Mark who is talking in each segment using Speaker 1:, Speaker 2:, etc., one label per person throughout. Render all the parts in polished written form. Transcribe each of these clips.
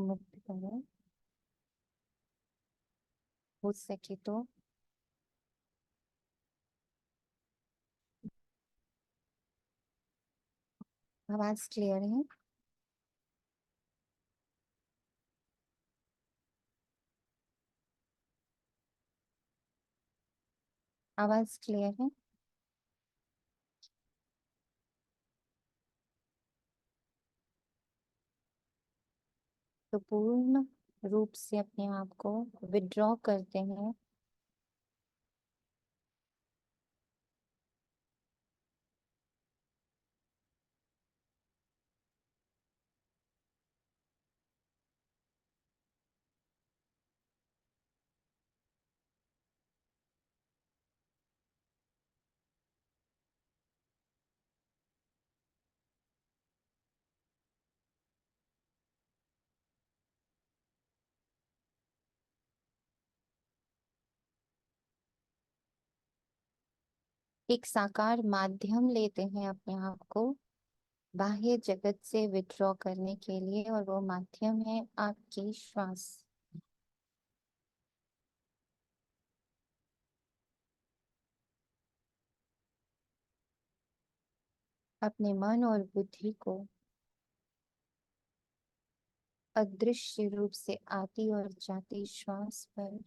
Speaker 1: मुक्त करो, हो सके तो। आवाज क्लियर है? आवाज क्लियर है? तो पूर्ण रूप से अपने आप को विड्रॉ करते हैं। एक साकार माध्यम लेते हैं अपने आप को बाह्य जगत से विड्रॉ करने के लिए, और वो माध्यम है आपकी श्वास। अपने मन और बुद्धि को अदृश्य रूप से आती और जाती श्वास पर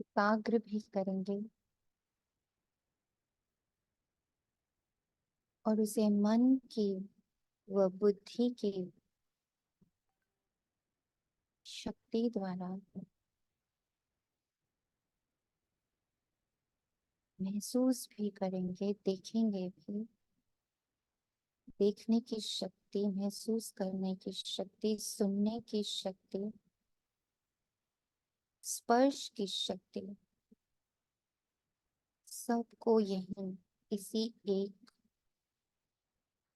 Speaker 1: एकाग्र भी करेंगे, और उसे मन की व बुद्धि की शक्ति द्वारा महसूस भी करेंगे, देखेंगे भी। देखने की शक्ति, महसूस करने की शक्ति, सुनने की शक्ति, स्पर्श की शक्ति, सबको यहीं इसी एक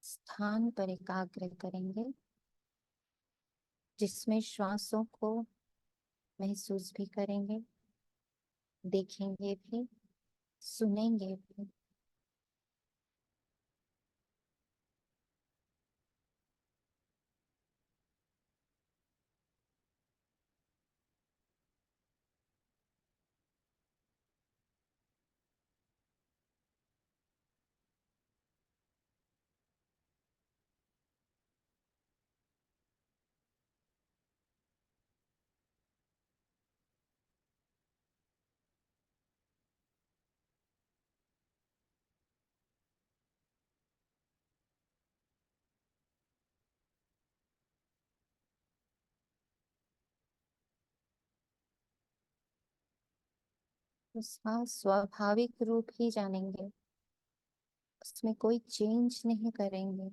Speaker 1: स्थान पर एकाग्र करेंगे, जिसमें श्वासों को महसूस भी करेंगे, देखेंगे भी, सुनेंगे भी। उसका स्वाभाविक रूप ही जानेंगे, उसमें कोई चेंज नहीं करेंगे,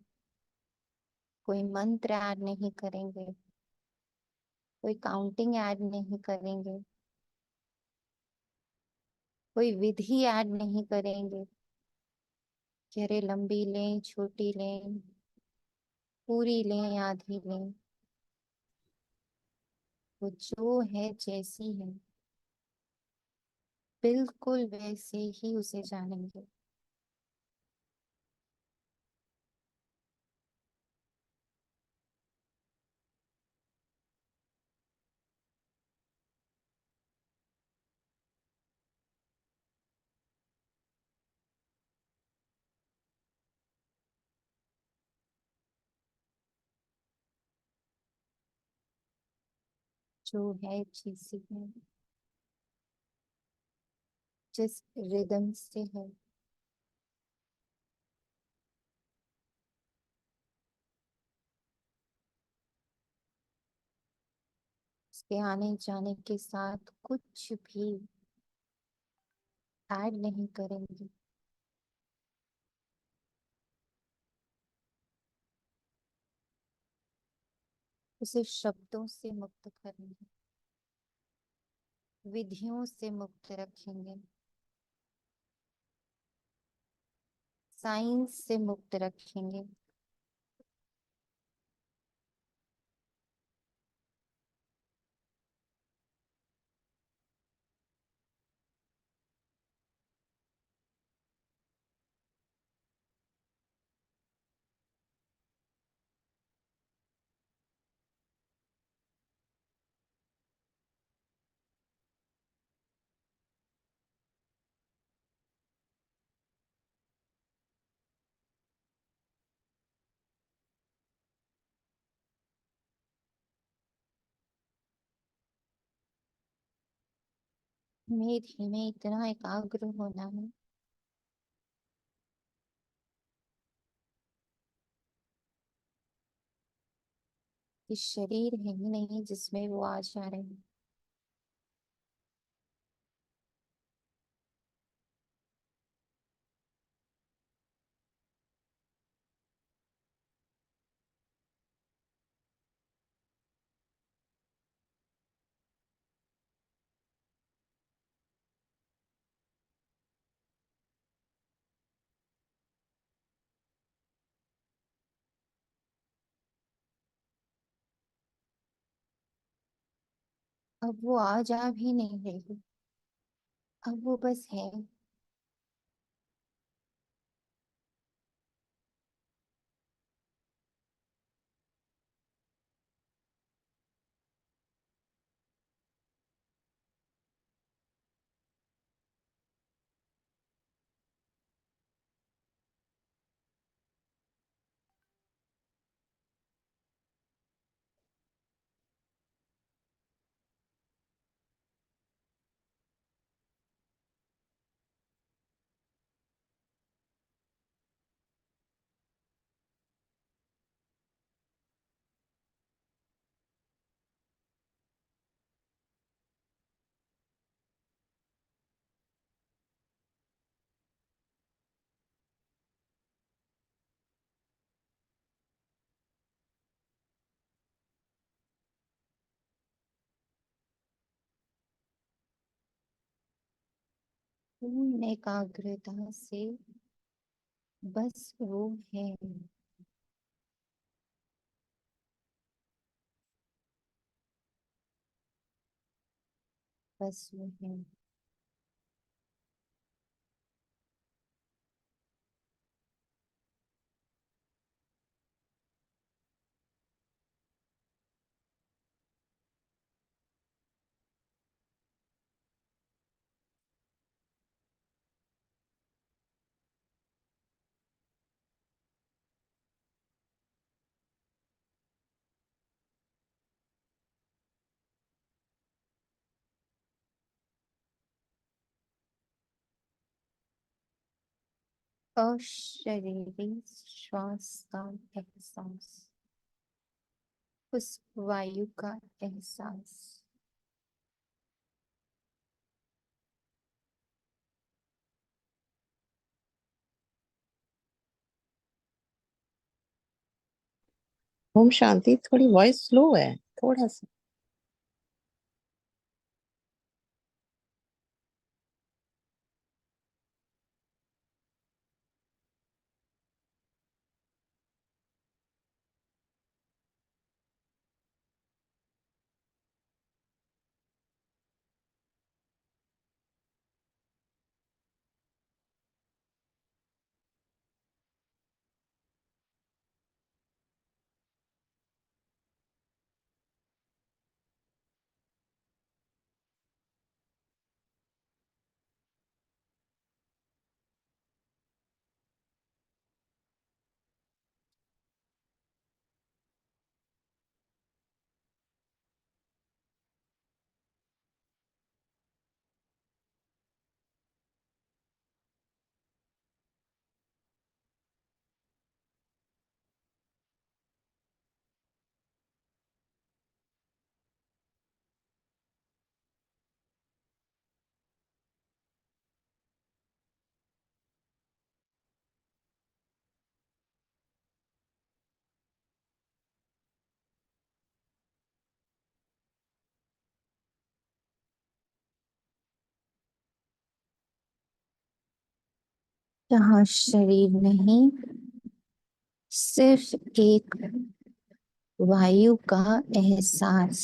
Speaker 1: कोई मंत्र ऐड नहीं करेंगे, कोई काउंटिंग ऐड नहीं करेंगे, कोई विधि ऐड नहीं करेंगे कि अरे लंबी लें, छोटी लें, पूरी लें, आधी लें। वो जो है, जैसी है, बिल्कुल वैसे ही उसे जानेंगे। जो है, जैसी है, जिस रिदम से है, उसके आने जाने के साथ कुछ भी ऐड नहीं करेंगे। उसे शब्दों से मुक्त करेंगे, विधियों से मुक्त रखेंगे, साइंस से मुक्त रखेंगे। मेरे में इतना एकाग्र होना है कि शरीर है ही नहीं जिसमें वो आ जा रहे हैं। अब वो आ जा भी नहीं रही, अब वो बस है। पूर्ण एकाग्रता से बस वो है। बस वो है। अशरीरी श्वास का एहसास, उस वायु का एहसास।
Speaker 2: ओम शांति। थोड़ी वॉइस स्लो है, थोड़ा सा।
Speaker 1: जहाँ शरीर नहीं, सिर्फ एक वायु का एहसास,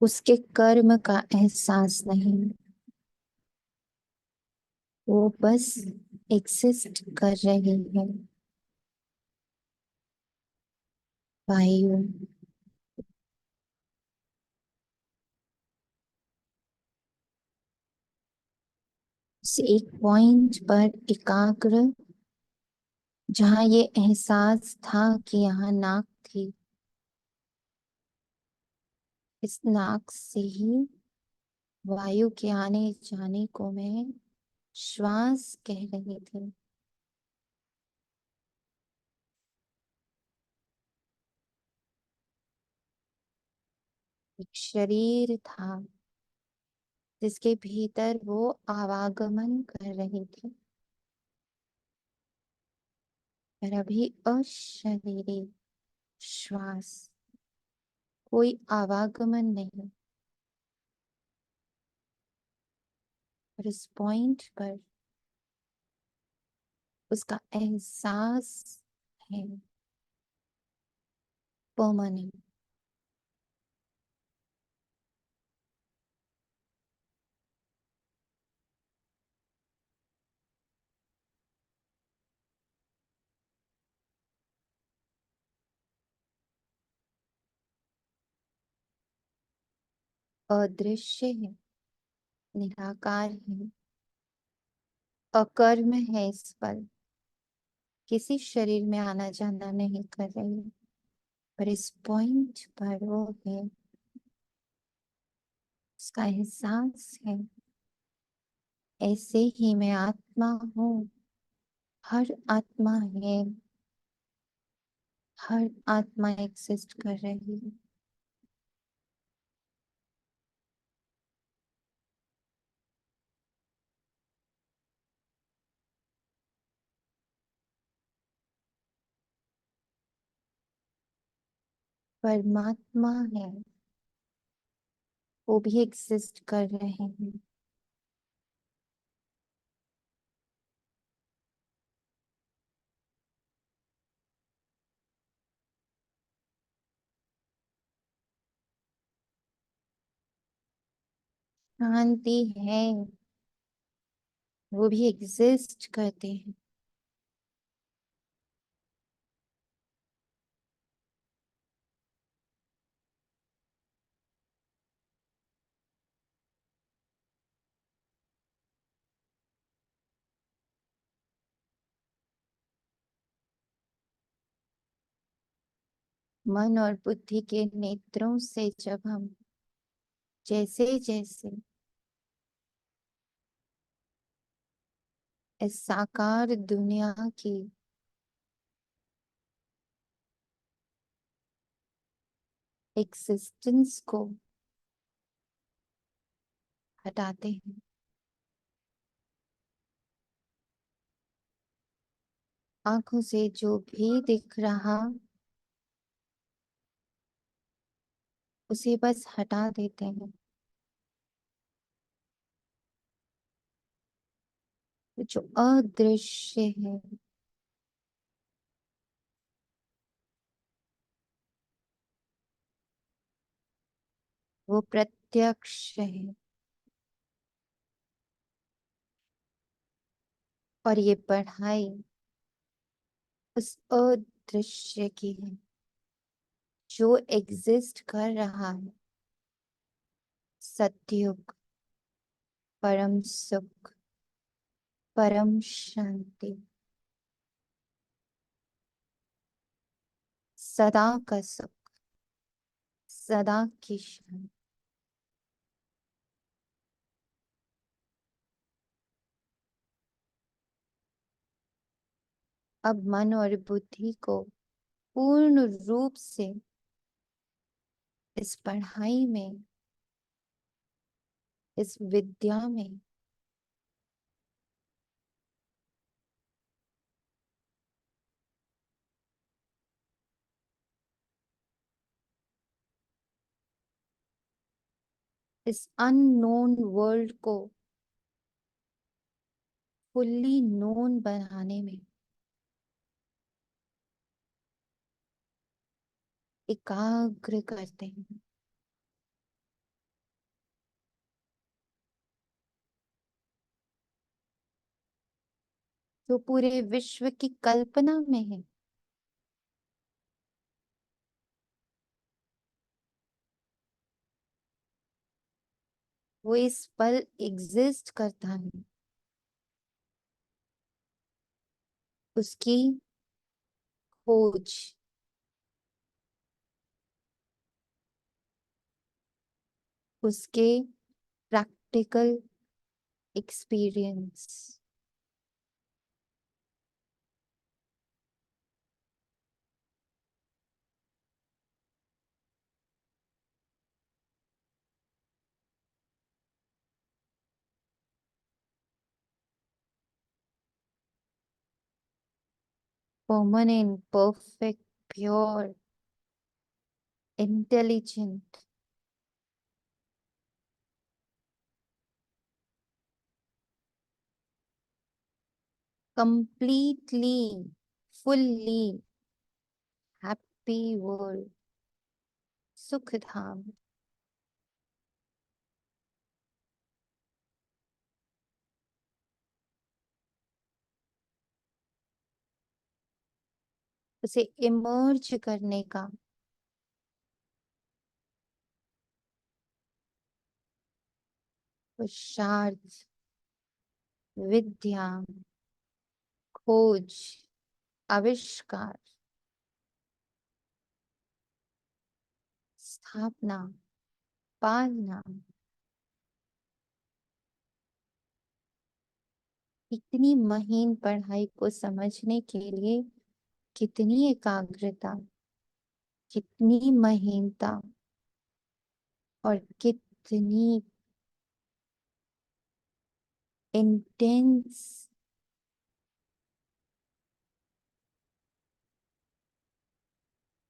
Speaker 1: उसके कर्म का एहसास नहीं। वो बस एग्जिस्ट कर रही है। वायु उस एक पॉइंट पर एकाग्र, जहाँ ये एहसास था कि यहाँ नाक थी, इस नाक से ही वायु के आने जाने को मैं श्वास कह रही थी। एक शरीर था जिसके भीतर वो आवागमन कर रही थी, पर अभी अशरीरी श्वास, कोई आवागमन नहीं। और इस पॉइंट पर उसका एहसास है परमानेंट। अदृश्य है, निराकार है, अकर्म है। इस पल किसी शरीर में आना जाना नहीं कर रही, पर इस पॉइंट पर वो है, उसका एहसास है ऐसे ही मैं आत्मा हूँ। हर आत्मा है, हर आत्मा एग्जिस्ट कर रही है। परमात्मा है, वो भी एग्जिस्ट कर रहे हैं। शांति है, वो भी एग्जिस्ट करते हैं। मन और बुद्धि के नेत्रों से जब हम जैसे जैसे इस साकार दुनिया की एग्जिस्टेंस को हटाते हैं, आंखों से जो भी दिख रहा उसे बस हटा देते हैं। जो अदृश्य है, वो प्रत्यक्ष है। और ये पढ़ाई उस अदृश्य की है जो एग्जिस्ट कर रहा है। सतयुग, परम सुख, परम शांति, सदा का सुख, सदा की शांति। अब मन और बुद्धि को पूर्ण रूप से इस पढ़ाई में, इस विद्या में इस अननोन वर्ल्ड को फुल्ली नोन बनाने में एकाग्र करते हैं। जो पूरे विश्व की कल्पना में है, वो इस पल एग्जिस्ट करता है। उसकी खोज उसके practical experience. Permanent, perfect, pure, intelligent, completely, fully happy world, सुख धाम। उसे इमर्ज करने का पुरुषार्थ, विद्या, खोज, आविष्कार, स्थापना, पालना, इतनी महीन पढ़ाई को समझने के लिए कितनी एकाग्रता, कितनी महीनता और कितनी इंटेंस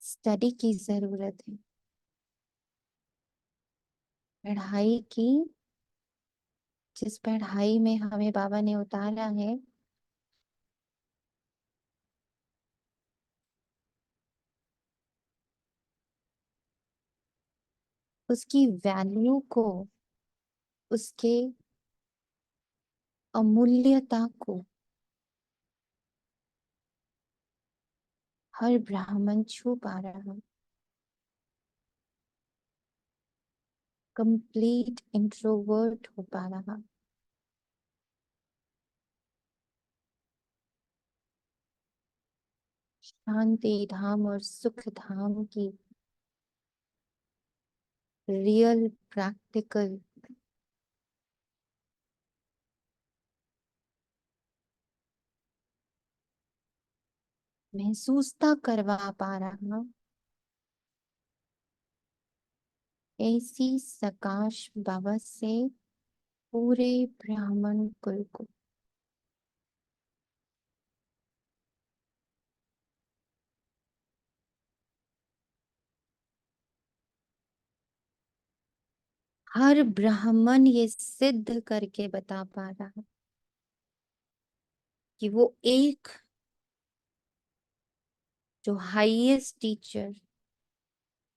Speaker 1: स्टडी की जरूरत है। पढ़ाई की, जिस पढ़ाई में हमें बाबा ने उतारा है, उसकी वैल्यू को, उसके अमूल्यता को हर ब्राह्मण छू पा रहा। कंप्लीट इंट्रोवर्ट हो पा रहा। शांति धाम और सुख धाम की रियल प्रैक्टिकल महसूसता करवा पा रहा। ऐसी सकाश बाबा से पूरे ब्राह्मण कुल को हर ब्राह्मण ये सिद्ध करके बता पा रहा कि वो एक, जो highest teacher,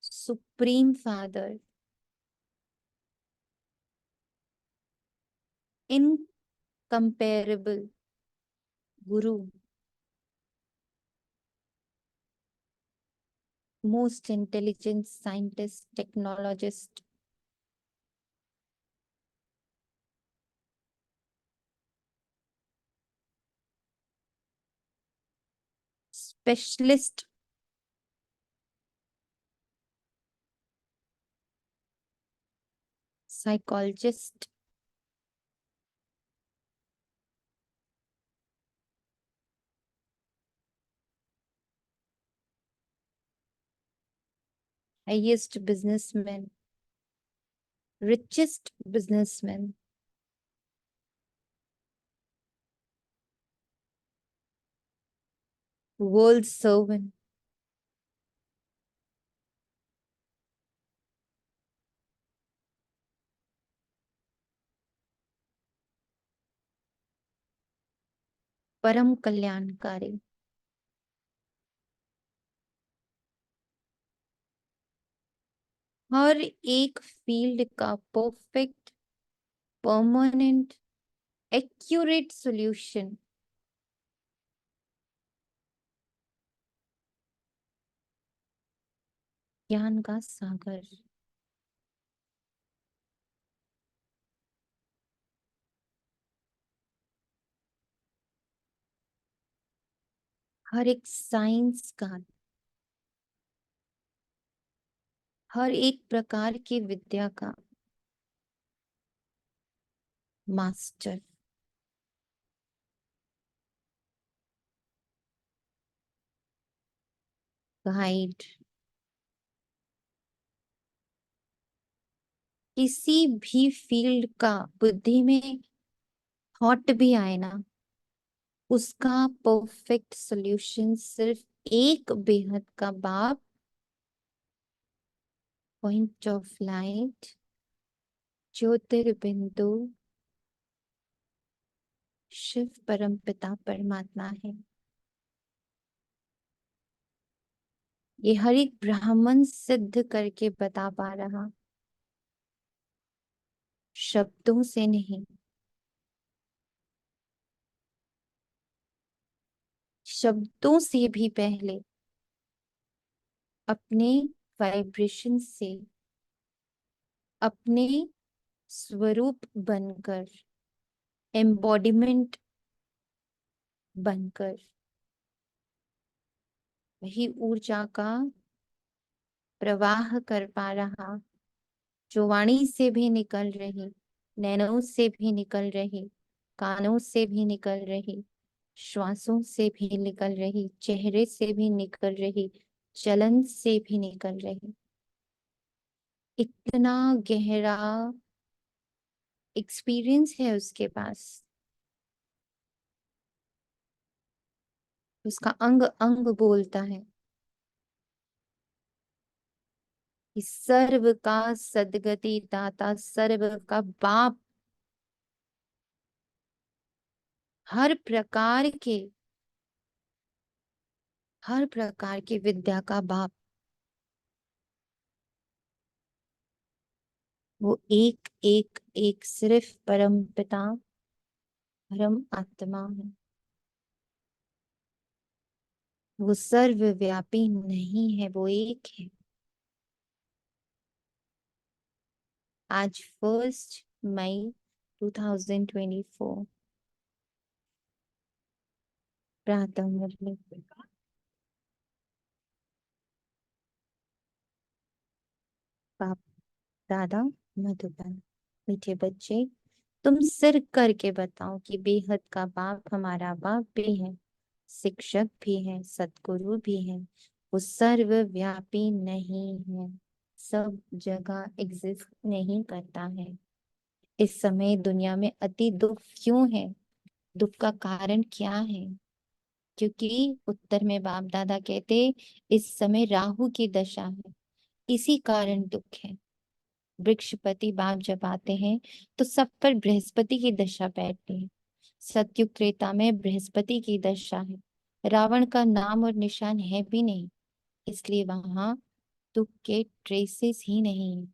Speaker 1: supreme father, incomparable guru, most intelligent scientist, technologist, specialist, psychologist, highest businessman, richest businessman, world servant, परम कल्याणकारी, हर एक फील्ड का परफेक्ट, परमानेंट, एक्यूरेट सॉल्यूशन, ज्ञान का सागर। हर एक साइंस का, हर एक प्रकार की विद्या का मास्टर, गाइड। किसी भी फील्ड का बुद्धि में थॉट भी आए ना, उसका परफेक्ट सॉल्यूशन सिर्फ एक बेहद का बाप, पॉइंट ऑफ लाइट, ज्योतिर्बिंदु, शिव परम पिता परमात्मा है। ये हर एक ब्राह्मण सिद्ध करके बता पा रहा, शब्दों से नहीं। शब्दों से भी पहले अपने वाइब्रेशन से, अपने स्वरूप बनकर, एम्बॉडीमेंट बनकर वही ऊर्जा का प्रवाह कर पा रहा, जो वाणी से भी निकल रही, नैनों से भी निकल रही, कानों से भी निकल रही, श्वासों से भी निकल रही, चेहरे से भी निकल रही, चलन से भी निकल रही। इतना गहरा एक्सपीरियंस है उसके पास। उसका अंग अंग बोलता है कि सर्व का सदगति दाता, सर्व का बाप, हर प्रकार के, हर प्रकार की विद्या का बाप, वो एक एक एक सिर्फ परम पिता, परम आत्मा है। वो सर्वव्यापी नहीं है, वो एक है। आज 1 मई 2024 प्रातः मुरली। बाप दादा मधुबन, मीठे बच्चे, तुम सिर करके बताओ कि बेहद का बाप हमारा बाप भी है, शिक्षक भी है, सतगुरु भी है। वो सर्वव्यापी नहीं है, सब जगह एग्जिस्ट नहीं करता है। इस समय दुनिया में अति दुख क्यों है? दुख का कारण क्या है? क्योंकि उत्तर में बाप दादा कहते, इस समय राहु की दशा है, इसी कारण दुख है। वृक्षपति बाप जब आते हैं तो सब पर बृहस्पति की दशा बैठती है। सतयुग त्रेता में बृहस्पति की दशा है, रावण का नाम और निशान है भी नहीं, इसलिए वहां दुख के ट्रेसेस ही नहीं है।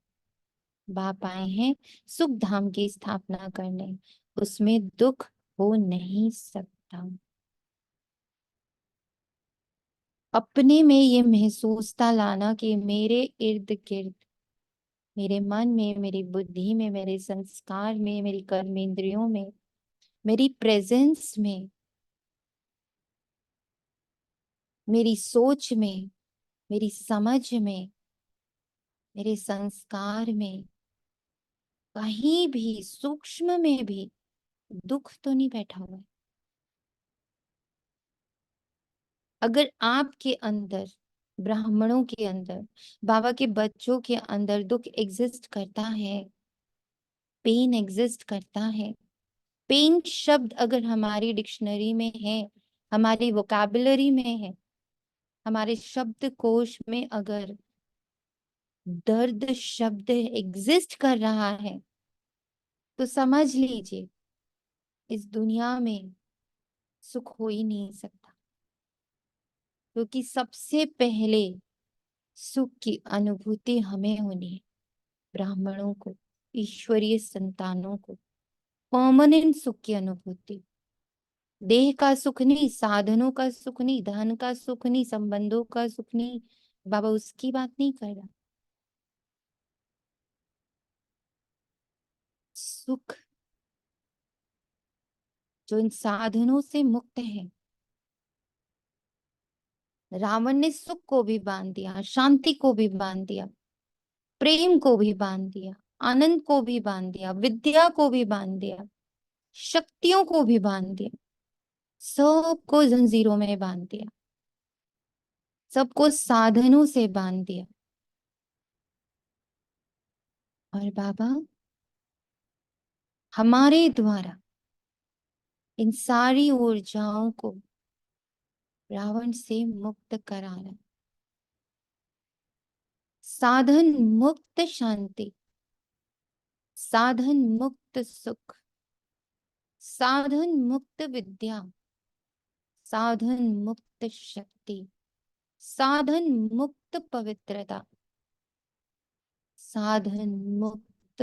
Speaker 1: बाप आए हैं सुख धाम की स्थापना करने, उसमें दुख हो नहीं सकता। अपने में ये महसूसता लाना कि मेरे इर्द गिर्द, मेरे मन में, मेरी बुद्धि में, मेरे संस्कार में, मेरी कर्मेंद्रियों में, मेरी प्रेजेंस में, मेरी सोच में, मेरी समझ में, मेरे संस्कार में, कहीं भी सूक्ष्म में भी दुख तो नहीं बैठा हुआ है। अगर आपके अंदर, ब्राह्मणों के अंदर, बाबा के बच्चों के अंदर दुख एग्जिस्ट करता है, पेन एग्जिस्ट करता है, पेन शब्द अगर हमारी डिक्शनरी में है, हमारी वोकैबुलरी में है, हमारे शब्दकोश में अगर दर्द शब्द एग्जिस्ट कर रहा है, तो समझ लीजिए इस दुनिया में सुख हो ही नहीं सकता। क्योंकि सबसे पहले सुख की अनुभूति हमें होनी है, ब्राह्मणों को, ईश्वरीय संतानों को, परमानेंट सुख की अनुभूति। देह का सुख नहीं, साधनों का सुख नहीं, धन का सुख नहीं, संबंधों का सुख नहीं, बाबा उसकी बात नहीं कर रहा। सुख जो इन साधनों से मुक्त है। रावण ने सुख को भी बांध दिया, शांति को भी बांध दिया, प्रेम को भी बांध दिया, आनंद को भी बांध दिया, विद्या को भी बांध दिया। शक्तियों को भी बांध दिया, सबको जंजीरों में बांध दिया, सबको साधनों से बांध दिया। और बाबा हमारे द्वारा इन सारी ऊर्जाओं को रावण से मुक्त कराना, साधन मुक्त शांति, साधन मुक्त सुख, साधन मुक्त विद्या, साधन मुक्त शक्ति, साधन मुक्त पवित्रता, साधन मुक्त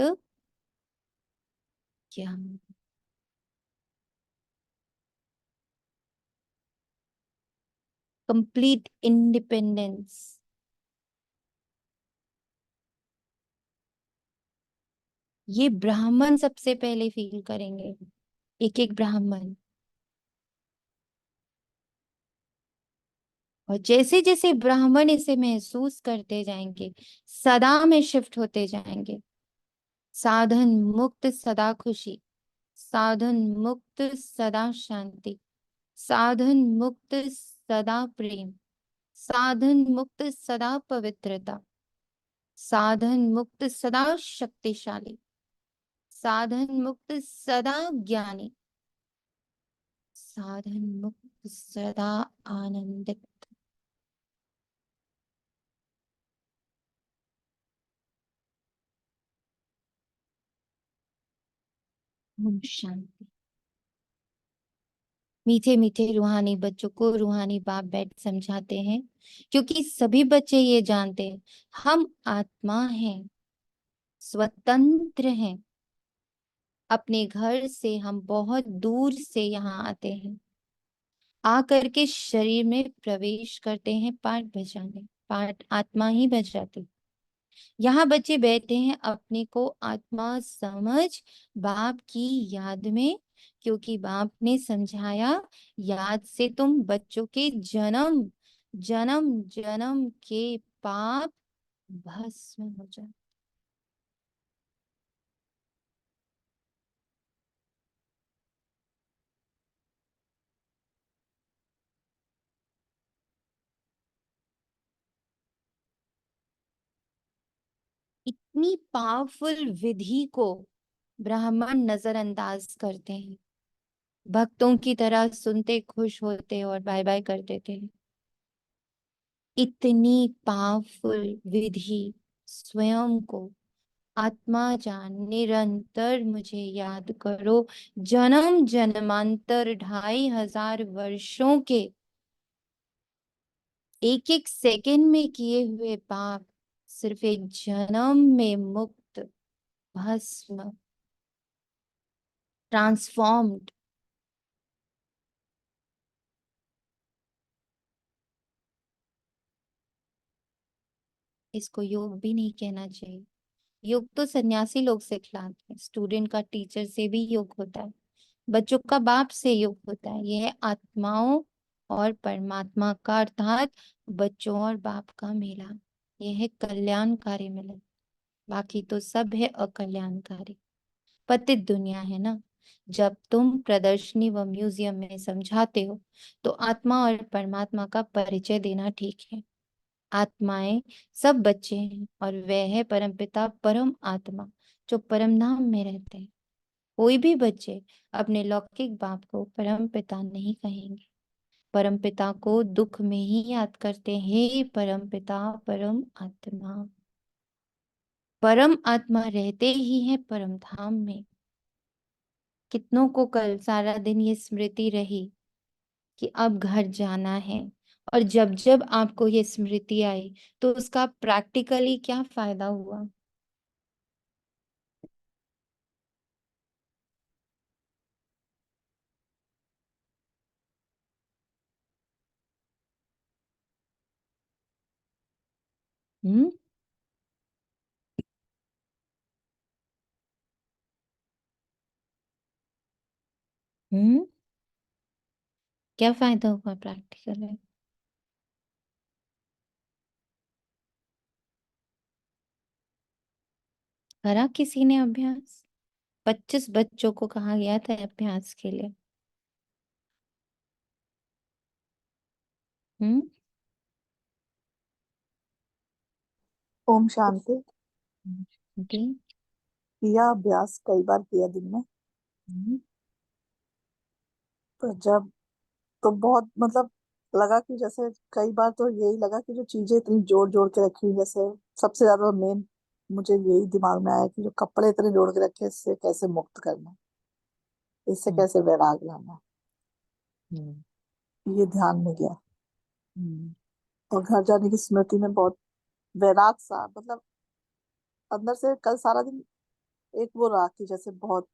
Speaker 1: ज्ञान, कंप्लीट इंडिपेंडेंस। ये ब्राह्मण सबसे पहले फील करेंगे, एक एक ब्राह्मण। और जैसे जैसे ब्राह्मण इसे महसूस करते जाएंगे, सदा में शिफ्ट होते जाएंगे। साधन मुक्त सदा खुशी, साधन मुक्त सदा शांति, साधन मुक्त सदा प्रेम, साधन मुक्त सदा पवित्रता, साधन मुक्त सदा शक्तिशाली, साधन मुक्त सदा ज्ञानी, साधन मुक्त सदा आनंदित। ओम शांति। मीठे मीठे रूहानी बच्चों को रूहानी बाप बैठ समझाते हैं, क्योंकि सभी बच्चे ये जानते हैं हम आत्मा हैं, स्वतंत्र हैं। अपने घर से हम बहुत दूर से यहाँ आते हैं, आकर के शरीर में प्रवेश करते हैं पाठ बजाने, पाठ आत्मा ही बजाती। यहाँ बच्चे बैठे हैं अपने को आत्मा समझ, बाप की याद में, क्योंकि बाप ने समझाया याद से तुम बच्चों के जन्म जन्म जन्म के पाप भस्म हो जाए। इतनी पावरफुल विधि को ब्राह्मण नजरअंदाज करते हैं, भक्तों की तरह सुनते खुश होते और बाय बाय कर देते हैं। इतनी पावरफुल विधि स्वयं को आत्मा जान, निरंतर मुझे याद करो, जन्म जन्मांतर 2500 के एक एक सेकंड में किए हुए पाप सिर्फ एक जन्म में मुक्त, भस्म, ट्रांसफॉर्म्ड। इसको योग भी नहीं कहना चाहिए। योग तो सन्यासी लोग सिखलाते हैं, स्टूडेंट का टीचर से भी योग होता है, बच्चों का बाप से योग होता है। यह है आत्माओं और परमात्मा का, अर्थात बच्चों और बाप का मिलन। यह है कल्याणकारी मिलन, बाकी तो सब है अकल्याणकारी। पतित दुनिया है ना। जब तुम प्रदर्शनी व म्यूजियम में समझाते हो तो आत्मा और परमात्मा का परिचय देना ठीक है। आत्माएं सब बच्चे हैं और वह है परमपिता परम आत्मा जो परम धाम में रहते हैं। कोई भी बच्चे अपने लौकिक बाप को परम पिता नहीं कहेंगे, परम पिता को दुख में ही याद करते हैं। हे परम पिता परम आत्मा, परम आत्मा रहते ही है परम धाम में। कितनों को कल सारा दिन ये स्मृति रही कि अब घर जाना है, और जब जब आपको ये स्मृति आई तो उसका प्रैक्टिकली क्या फायदा हुआ? हम्म। हम्म। क्या फायदा हुआ प्रैक्टिकली? करा किसी ने अभ्यास? 25 बच्चों को कहा गया था अभ्यास के लिए। हम्म।
Speaker 3: ओम शांति।
Speaker 1: ओके।
Speaker 3: किया अभ्यास कई बार किया दिन में, पर जब तो बहुत मतलब लगा कि जैसे कई बार तो यही लगा कि जो चीजें इतनी जोड़ जोड़ के रखी हुई, जैसे सबसे ज्यादा मेन मुझे यही दिमाग में आया कि जो कपड़े इतने जोड़ के रखे, इससे कैसे मुक्त करना, इससे
Speaker 1: हम्म,
Speaker 3: कैसे वैराग लाना,
Speaker 1: हम्म,
Speaker 3: ये ध्यान में गया।
Speaker 1: हम्म,
Speaker 3: और घर जाने की स्मृति में बहुत वैराग सा, मतलब अंदर से कल सारा दिन एक वो रहा कि जैसे बहुत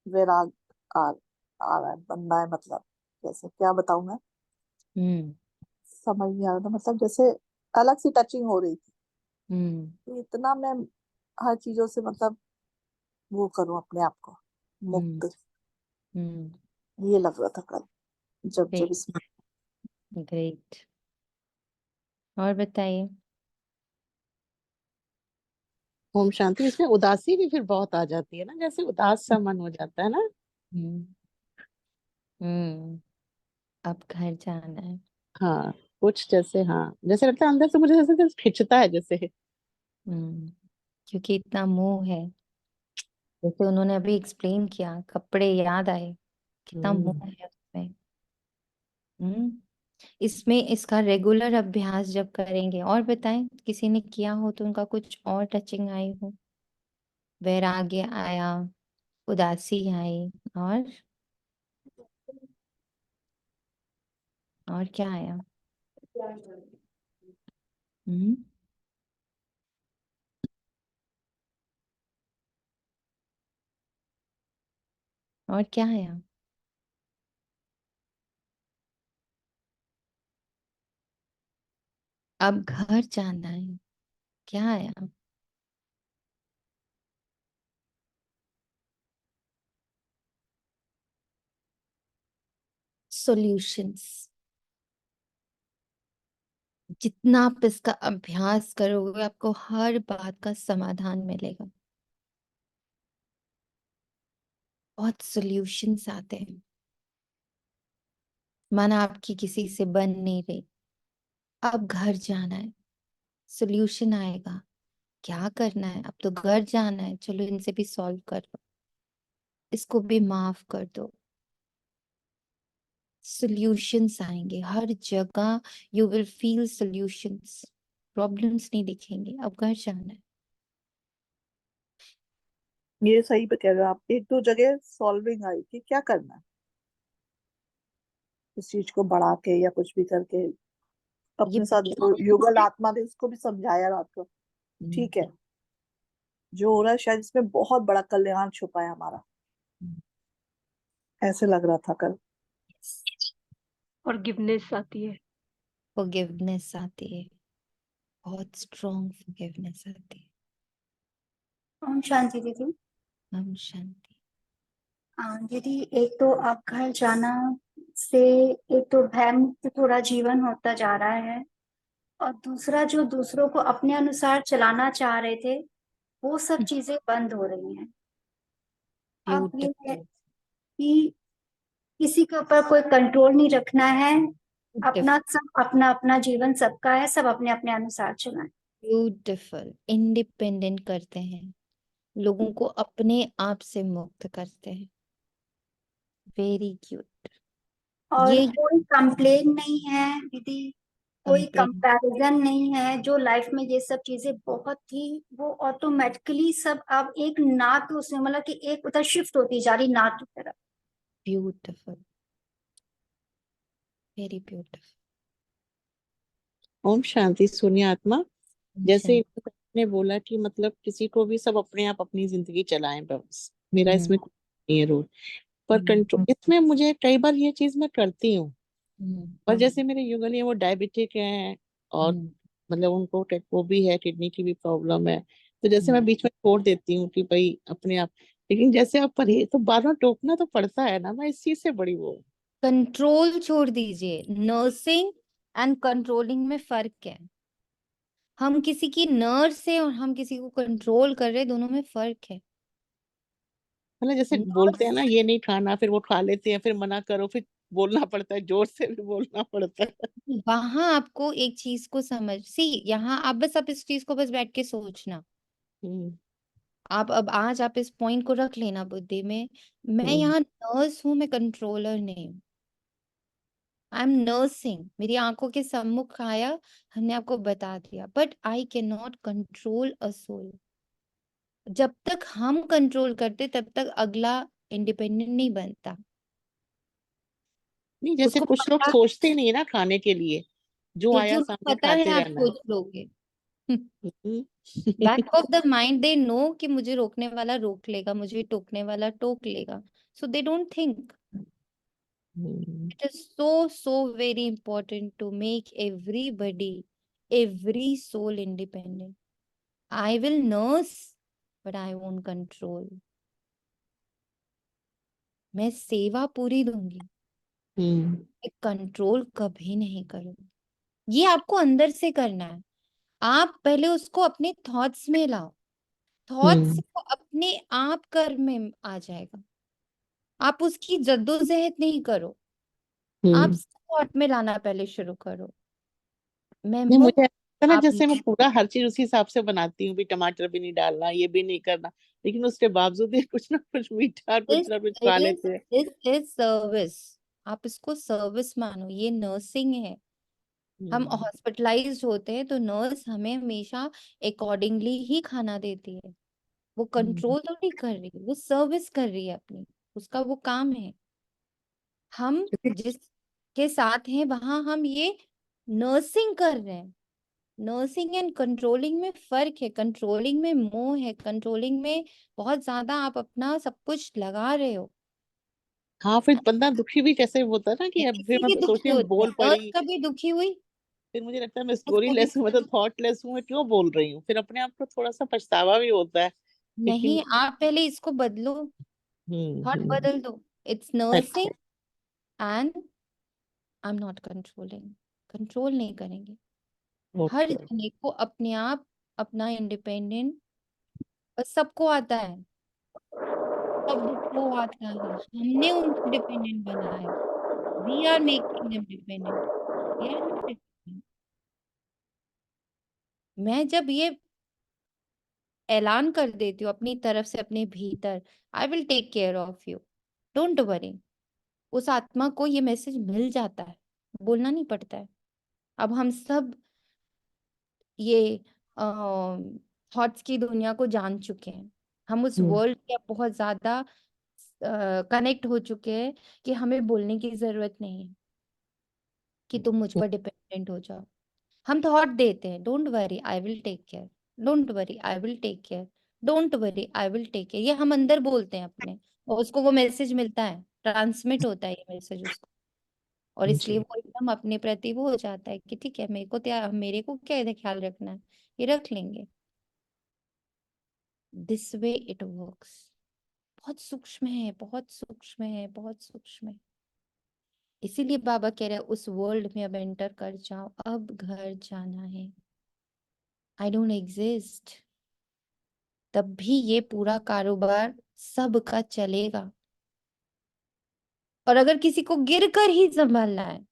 Speaker 3: वैराग आ आ रहा है, बनना है, मतलब जैसे क्या बताऊं मैं,
Speaker 1: हम्म,
Speaker 3: समझ नहीं आ रहा था, मतलब जैसे अलग सी टचिंग हो रही थी।
Speaker 1: हम्म,
Speaker 3: तो इतना मैं हर चीजों से मतलब वो करूं अपने आप को
Speaker 1: हम्म,
Speaker 3: मुक्त,
Speaker 1: हम्म।
Speaker 3: ये लग रहा था कल जब जब इसमें।
Speaker 1: ग्रेट। और बताइए।
Speaker 2: ओम शांति। इसमें उदासी भी फिर बहुत आ जाती है ना, जैसे उदास सा मन हो जाता है ना।
Speaker 1: हम्म। हम्म। अब घर जाना है।
Speaker 2: हाँ, कुछ जैसे, हाँ जैसे लगता है अंदर से मुझे जैसे जैसे खिंचता है जैसे।
Speaker 1: हम्म। क्योंकि इतना मोह है, जैसे उन्होंने अभी एक्सप्लेन किया, कपड़े याद आए, कितना
Speaker 2: हम्म।
Speaker 1: मोह है उसमें। हम्म। इसमें इसका रेगुलर अभ्यास जब करेंगे, और बताएं किसी ने किया हो तो उनका कुछ और टचिंग आई हो, वैराग्य आया, उदासी आई, और क्या आया? हम्म। और क्या आया? अब घर जाना है, क्या आया? सॉल्यूशंस। जितना आप इसका अभ्यास करोगे, आपको हर बात का समाधान मिलेगा। बहुत सॉल्यूशंस आते हैं। माना आपकी किसी से बन नहीं रही, अब घर जाना है, सॉल्यूशन आएगा। क्या करना है? अब तो घर जाना है, चलो इनसे भी सॉल्व कर दो, इसको भी माफ कर दो। सॉल्यूशंस आएंगे हर जगह। You will feel solutions. Problems नहीं दिखेंगे। अब घर जाना है।
Speaker 3: ये सही पे कह रहे हो आप, एक दो जगह सॉल्विंग आई कि क्या करना है, इस चीज को बढ़ा के या कुछ भी करके।
Speaker 1: ये
Speaker 3: अपने साथ जो युगल आत्मा ने उसको भी समझाया रात को,
Speaker 1: हम्म,
Speaker 3: ठीक है जो हो रहा है शायद इसमें बहुत बड़ा कल्याण छुपा है हमारा, ऐसे लग रहा था कल।
Speaker 4: फॉरगिवनेस आती है।
Speaker 1: फॉरगिवनेस आती है, बहुत स्ट्रॉन्ग फॉरगिवनेस आती
Speaker 5: ओम शांति दीदी।
Speaker 1: है। हम शांति।
Speaker 5: दीदी, एक तो आप घर जाना से एक तो भय मुक्त थोड़ा जीवन होता जा रहा है, और दूसरा जो दूसरों को अपने अनुसार चलाना चाह रहे थे, वो सब चीजें बंद हो रही हैं। अब ये है
Speaker 1: ब्यूटिफुल।
Speaker 5: कि किसी के ऊपर कोई कंट्रोल नहीं रखना है। अपना सब अपना अपना जीवन सबका है, सब अपने अपने अनुसार चलाएं।
Speaker 1: ब्यूटिफुल। इंडिपेंडेंट करते हैं, लोगों को अपने आप से मुक्त करते हैं। Very cute.
Speaker 5: और
Speaker 1: ये
Speaker 5: कोई कंप्लेन नहीं है दीदी, कोई
Speaker 1: कंप्लेन।
Speaker 5: कंपैरिजन नहीं है। जो लाइफ में ये सब चीजें बहुत ही, वो ऑटोमेटिकली सब अब एक नाक उसमें, मतलब कि एक उधर शिफ्ट होती जा रही नाक की तरफ।
Speaker 1: ब्यूटिफुल। Very beautiful.
Speaker 2: ओम शांति। सुनिए आत्मा, जैसे ने बोला कि मतलब किसी को भी सब अपने आप अपनी जिंदगी चलाएं, बस मेरा
Speaker 1: हम्म,
Speaker 2: इसमें कोई नहीं है रोल। पर कंट्रोल इसमें मुझे कई बार ये चीज मैं करती हूँ। पर जैसे मेरे युगल है वो डायबिटिक है, और मतलब उनको वो भी है, किडनी की भी प्रॉब्लम है। तो जैसे मैं बीच में छोड़ देती हूँ कि भाई अपने आप, लेकिन जैसे आप परहेज तो बार बार टोकना तो पड़ता है ना, मैं इस चीज से बड़ी वो।
Speaker 1: कंट्रोल छोड़ दीजिए। नर्सिंग एंड कंट्रोलिंग में फर्क है। हम किसी की नर्स है और हम किसी को कंट्रोल कर रहे हैं, दोनों में फर्क है।
Speaker 2: मतलब जैसे बोलते हैं ना ये नहीं खाना, फिर वो खा लेते हैं, फिर मना करो, फिर बोलना पड़ता है जोर से, भी बोलना पड़ता है।
Speaker 1: वहां आपको एक चीज को समझ यहाँ आप इस चीज को बस बैठ के सोचना।
Speaker 2: हम्म
Speaker 1: आप अब आज आप इस पॉइंट को रख लेना बुद्धि में, मैं
Speaker 2: हम्म
Speaker 1: यहाँ नर्स हूँ, मैं कंट्रोलर नहीं हूँ। आई एम नर्सिंग, मेरी आंखों के सम्मुख आया, हमने आपको बता दिया, but I can not control a soul. जब तक हम कंट्रोल करते तब तक अगला इंडिपेंडेंट नहीं बनता।
Speaker 2: नहीं, जैसे
Speaker 1: उसको
Speaker 2: कुछ लोग
Speaker 1: पता,
Speaker 2: सोचते नहीं है ना खाने के लिए, जो
Speaker 1: क्योंकि
Speaker 2: आया
Speaker 1: उनको
Speaker 2: सामने
Speaker 1: पता है
Speaker 2: खाते
Speaker 1: आप
Speaker 2: रहना है।
Speaker 1: सोच लोगे।
Speaker 2: Hmm.
Speaker 1: Back of the mind they know कि मुझे रोकने वाला रोक लेगा, मुझे टोकने वाला टोक लेगा, so they don't think.
Speaker 2: Hmm,
Speaker 1: It is so very important to make everybody, every soul independent. I will nurse, but I won't control. मैं सेवा पूरी दूंगी,
Speaker 2: हम्म,
Speaker 1: मैं कंट्रोल कभी नहीं करूंगी। ये आपको अंदर से करना है। आप पहले उसको अपने थॉट्स में लाओ, थॉट्स
Speaker 2: हम्म,
Speaker 1: से वो अपने आप कर्म में आ जाएगा। आप उसकी जद्दोजहद नहीं करो, आप
Speaker 2: हम्म।
Speaker 1: थॉट में लाना पहले शुरू करो। मैं
Speaker 2: नहीं,
Speaker 1: मुक्त,
Speaker 2: मुझे ऐसा ना
Speaker 1: आप
Speaker 2: जैसे मैं पूरा हर चीज उसी हिसाब से बनाती हूँ, भी टमाटर भी नहीं डालना, ये भी नहीं करना, लेकिन उसके बावजूद भी कुछ ना कुछ मीठा, कुछ
Speaker 1: दिस
Speaker 2: ना कुछ खा
Speaker 1: इज
Speaker 2: लेते हैं।
Speaker 1: This is service. आप इसको सर्विस मानो, ये नर्सिंग है। हम
Speaker 2: हम्म
Speaker 1: हॉस्पिटलाइज्ड होते हैं तो नर्स हमें हमेशा अकॉर्डिंगली ही खाना देती है। वो
Speaker 2: हम्म,
Speaker 1: कंट्रोल तो नहीं कर रही, वो सर्विस कर रही है अपनी, उसका वो काम है। हम जिसके साथ हैं वहां हम ये नर्सिंग कर रहे हैं। नर्सिंग एंड कंट्रोलिंग में फर्क है। कंट्रोलिंग में मोह है, कंट्रोलिंग में बहुत ज्यादा आप अपना सब कुछ लगा रहे हो।
Speaker 2: हाँ, फिर बंदा दुखी भी कैसे होता है ना, कि अब फिर मैं
Speaker 1: इसीलिए दुखी
Speaker 2: सोचती हूँ
Speaker 1: होते हैं।
Speaker 2: बोल
Speaker 1: नर्स
Speaker 2: पड़ी,
Speaker 1: कभी दुखी हुई?
Speaker 2: फिर मुझे लगता है मैं
Speaker 1: नर्स
Speaker 2: स्टोरी
Speaker 1: कभी
Speaker 2: लेस हूँ, मतलब थॉट लेस हूँ, मैं क्यों बोल रही हूँ, फिर अपने आप को थोड़ा सा पछतावा भी होता है कि क्यों।
Speaker 1: नहीं, आप पहले इसको बदलो, थॉट
Speaker 2: हम्म।
Speaker 1: बदल दो। It's nursing and I am not controlling. Control नहीं करेंगे। हर
Speaker 2: ओके।
Speaker 1: जने को अपने आप अपना इंडिपेंडेंट, बस सबको आता है, सबको आता है। हमने उनको डिपेंडेंट बनाया, we are making them dependent, they are not dependent. मैं जब ये ऐलान कर देती हूँ अपनी तरफ से अपने भीतर, I will take care of you, don't worry, उस आत्मा को ये मैसेज मिल जाता है, बोलना नहीं पड़ता है। अब हम सब ये थॉट्स की दुनिया को जान चुके हैं, हम उस
Speaker 2: हम्म
Speaker 1: वर्ल्ड के बहुत ज्यादा कनेक्ट हो चुके हैं कि हमें बोलने की जरूरत नहीं है कि तुम मुझ पर डिपेंडेंट हो जाओ। हम थॉट देते हैं, don't worry I will take care, don't worry I will take care, don't worry I will take care, ये हम अंदर बोलते हैं अपने, और उसको वो मैसेज मिलता है, ट्रांसमिट होता है ये मैसेज उसको, और इसलिए
Speaker 2: जी।
Speaker 1: वो एकदम अपने प्रति वो हो जाता है कि ठीक है, मेरे को क्या इधर ख्याल रखना है, ये रख लेंगे। This way it works. बहुत सूक्ष्म है, बहुत सूक्ष्म है, बहुत सूक्ष्म है। इसीलिए बाबा कह रहे हैं उस वर्ल्ड में अब एंटर कर जाओ, अब घर जाना है। आई डोंट एग्जिस्ट, तब भी ये पूरा कारोबार सबका चलेगा। और अगर किसी को गिर कर ही संभालना है,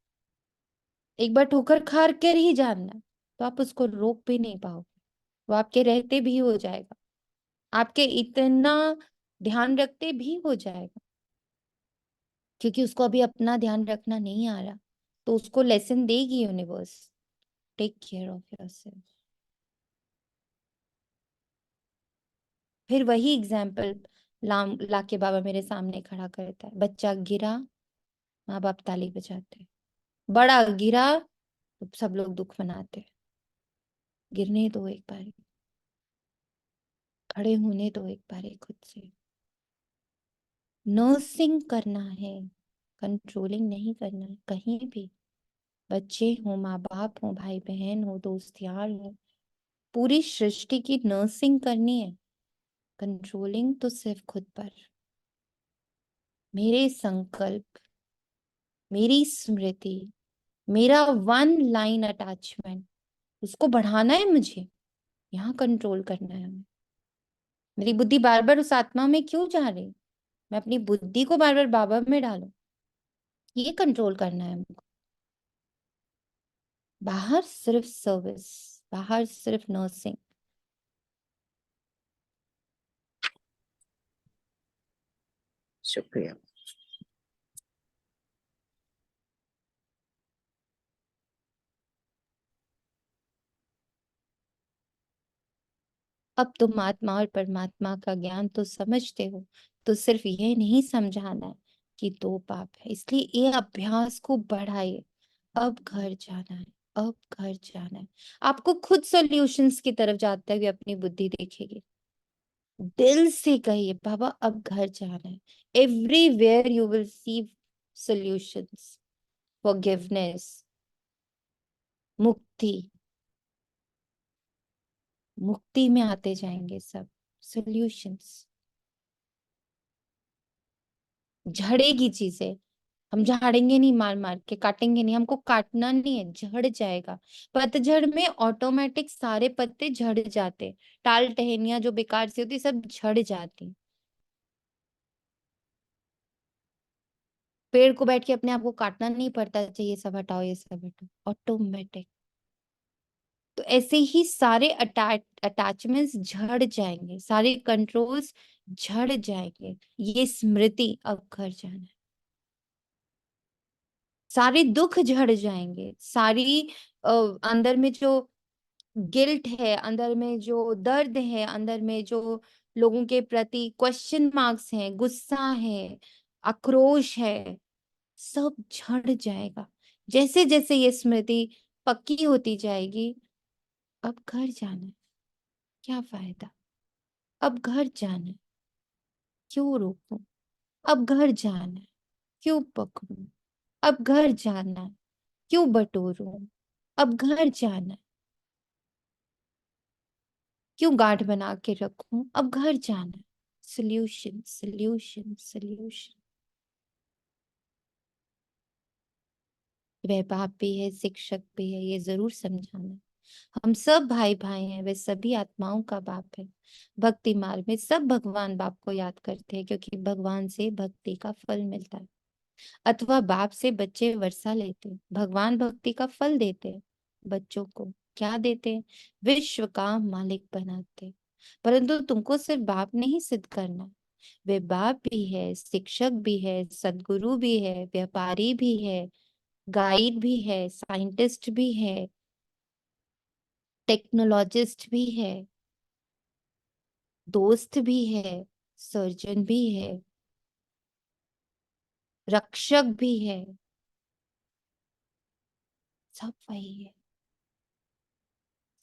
Speaker 1: एक बार ठोकर खा कर ही जानना है, तो आप उसको रोक भी नहीं पाओगे, वो आपके रहते भी हो जाएगा, आपके इतना ध्यान रखते भी हो जाएगा, क्योंकि उसको अभी अपना ध्यान रखना नहीं आ रहा, तो उसको लेसन देगी universe, take care of yourself. फिर वही एग्जाम्पल लाके बाबा मेरे सामने खड़ा करता है। बच्चा गिरा, माँ बाप ताली बजाते हैं, बड़ा गिरा तो सब लोग दुख मनाते हैं। गिरने दो एक बार, खड़े होने दो एक बार खुद से। नर्सिंग करना है, कंट्रोलिंग नहीं करना है कहीं भी। बच्चे हो, माँ बाप हो, भाई बहन हो, दोस्त यार हो, पूरी सृष्टि की नर्सिंग करनी है। कंट्रोलिंग तो सिर्फ खुद पर। मेरे संकल्प, मेरी स्मृति, मेरा वन लाइन अटैचमेंट, उसको बढ़ाना है मुझे, यहाँ कंट्रोल करना है हमें। मेरी बुद्धि बार बार उस आत्मा में क्यों जा रही? मैं अपनी बुद्धि को बार बार बाबा में डालूं? ये कंट्रोल करना है हमको। बाहर सिर्फ सर्विस, बाहर सिर्फ नर्सिंग।
Speaker 2: शुक्रिया।
Speaker 1: अब तुम आत्मा और परमात्मा का ज्ञान तो समझते हो, तो सिर्फ ये नहीं समझाना है कि दो पाप है, इसलिए ये अभ्यास को बढ़ाइए। अब घर जाना है, अब घर जाना है। आपको खुद सॉल्यूशंस की तरफ जाते हुए अपनी बुद्धि देखेगी। दिल से कहिए बाबा अब घर जाना है। Everywhere you will see solutions, forgiveness, मुक्ति। मुक्ति में आते जाएंगे सब सॉल्यूशंस। झड़ेगी चीजें, हम झाड़ेंगे नहीं, मार मार के काटेंगे नहीं, हमको काटना नहीं है, झड़ जाएगा। पतझड़ में ऑटोमेटिक सारे पत्ते झड़ जाते, टाल टहनियां जो बेकार सी होती सब झड़ जाती। पेड़ को बैठ के अपने आप को काटना नहीं पड़ता, चाहिए सब हटाओ, ये सब हटाओ, ऑटोमेटिक। तो ऐसे ही सारे अटैचमेंट्स झड़ जाएंगे, सारे कंट्रोल्स झड़ जाएंगे। ये स्मृति अब घर जाना है। सारे दुख झड़ जाएंगे, सारी अंदर में जो गिल्ट है, अंदर में जो दर्द है, अंदर में जो लोगों के प्रति क्वेश्चन मार्क्स हैं, गुस्सा है, आक्रोश है, सब झड़ जाएगा। जैसे जैसे ये स्मृति पक्की होती जाएगी, अब घर जाना है, क्या फायदा? अब घर जाना है, क्यों रोकूं? अब घर जाना है, क्यों पकड़ूं? अब घर जाना है, क्यों बटोरूं? अब घर जाना है, क्यों गांठ बना के रखूं? अब घर जाना है। Solution, solution, solution. वह बाप भी है, शिक्षक भी है, ये जरूर समझाना। हम सब भाई भाई हैं, वे सभी आत्माओं का बाप है। भक्ति मार्ग में सब भगवान बाप को याद करते हैं, क्योंकि भगवान से भक्ति का फल मिलता है। अथवा बाप से बच्चे वर्षा लेते हैं, भगवान भक्ति का फल देते हैं। बच्चों को क्या देते हैं? विश्व का मालिक बनाते हैं। परंतु तुमको सिर्फ बाप नहीं सिद्ध करना, वे बाप भी है, शिक्षक भी है, सदगुरु भी है, व्यापारी भी है, गाइड भी है, साइंटिस्ट भी है, टेक्नोलॉजिस्ट भी है, दोस्त भी है, सर्जन भी है, रक्षक भी है। सब वही है,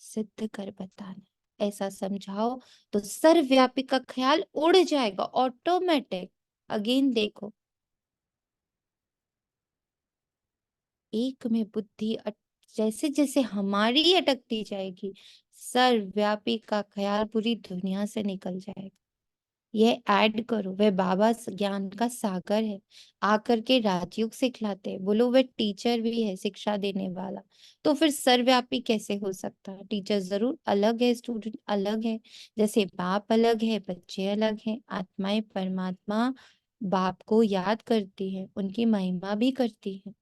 Speaker 1: सिद्ध कर बताना। ऐसा समझाओ तो सर्वव्यापी का ख्याल उड़ जाएगा ऑटोमेटिक। अगेन देखो, एक में बुद्धि जैसे जैसे हमारी अटकती जाएगी, सर्वव्यापी का ख्याल पूरी दुनिया से निकल जाएगा। ये ऐड करो, वह बाबा ज्ञान का सागर है, आकर के राजयोग सिखलाते हैं। बोलो वह टीचर भी है, शिक्षा देने वाला। तो फिर सर्वव्यापी कैसे हो सकता है? टीचर जरूर अलग है, स्टूडेंट अलग है। जैसे बाप अलग है, बच्चे अलग हैं, आत्माएं परमात्मा बाप को याद करती है, उनकी महिमा भी करती है।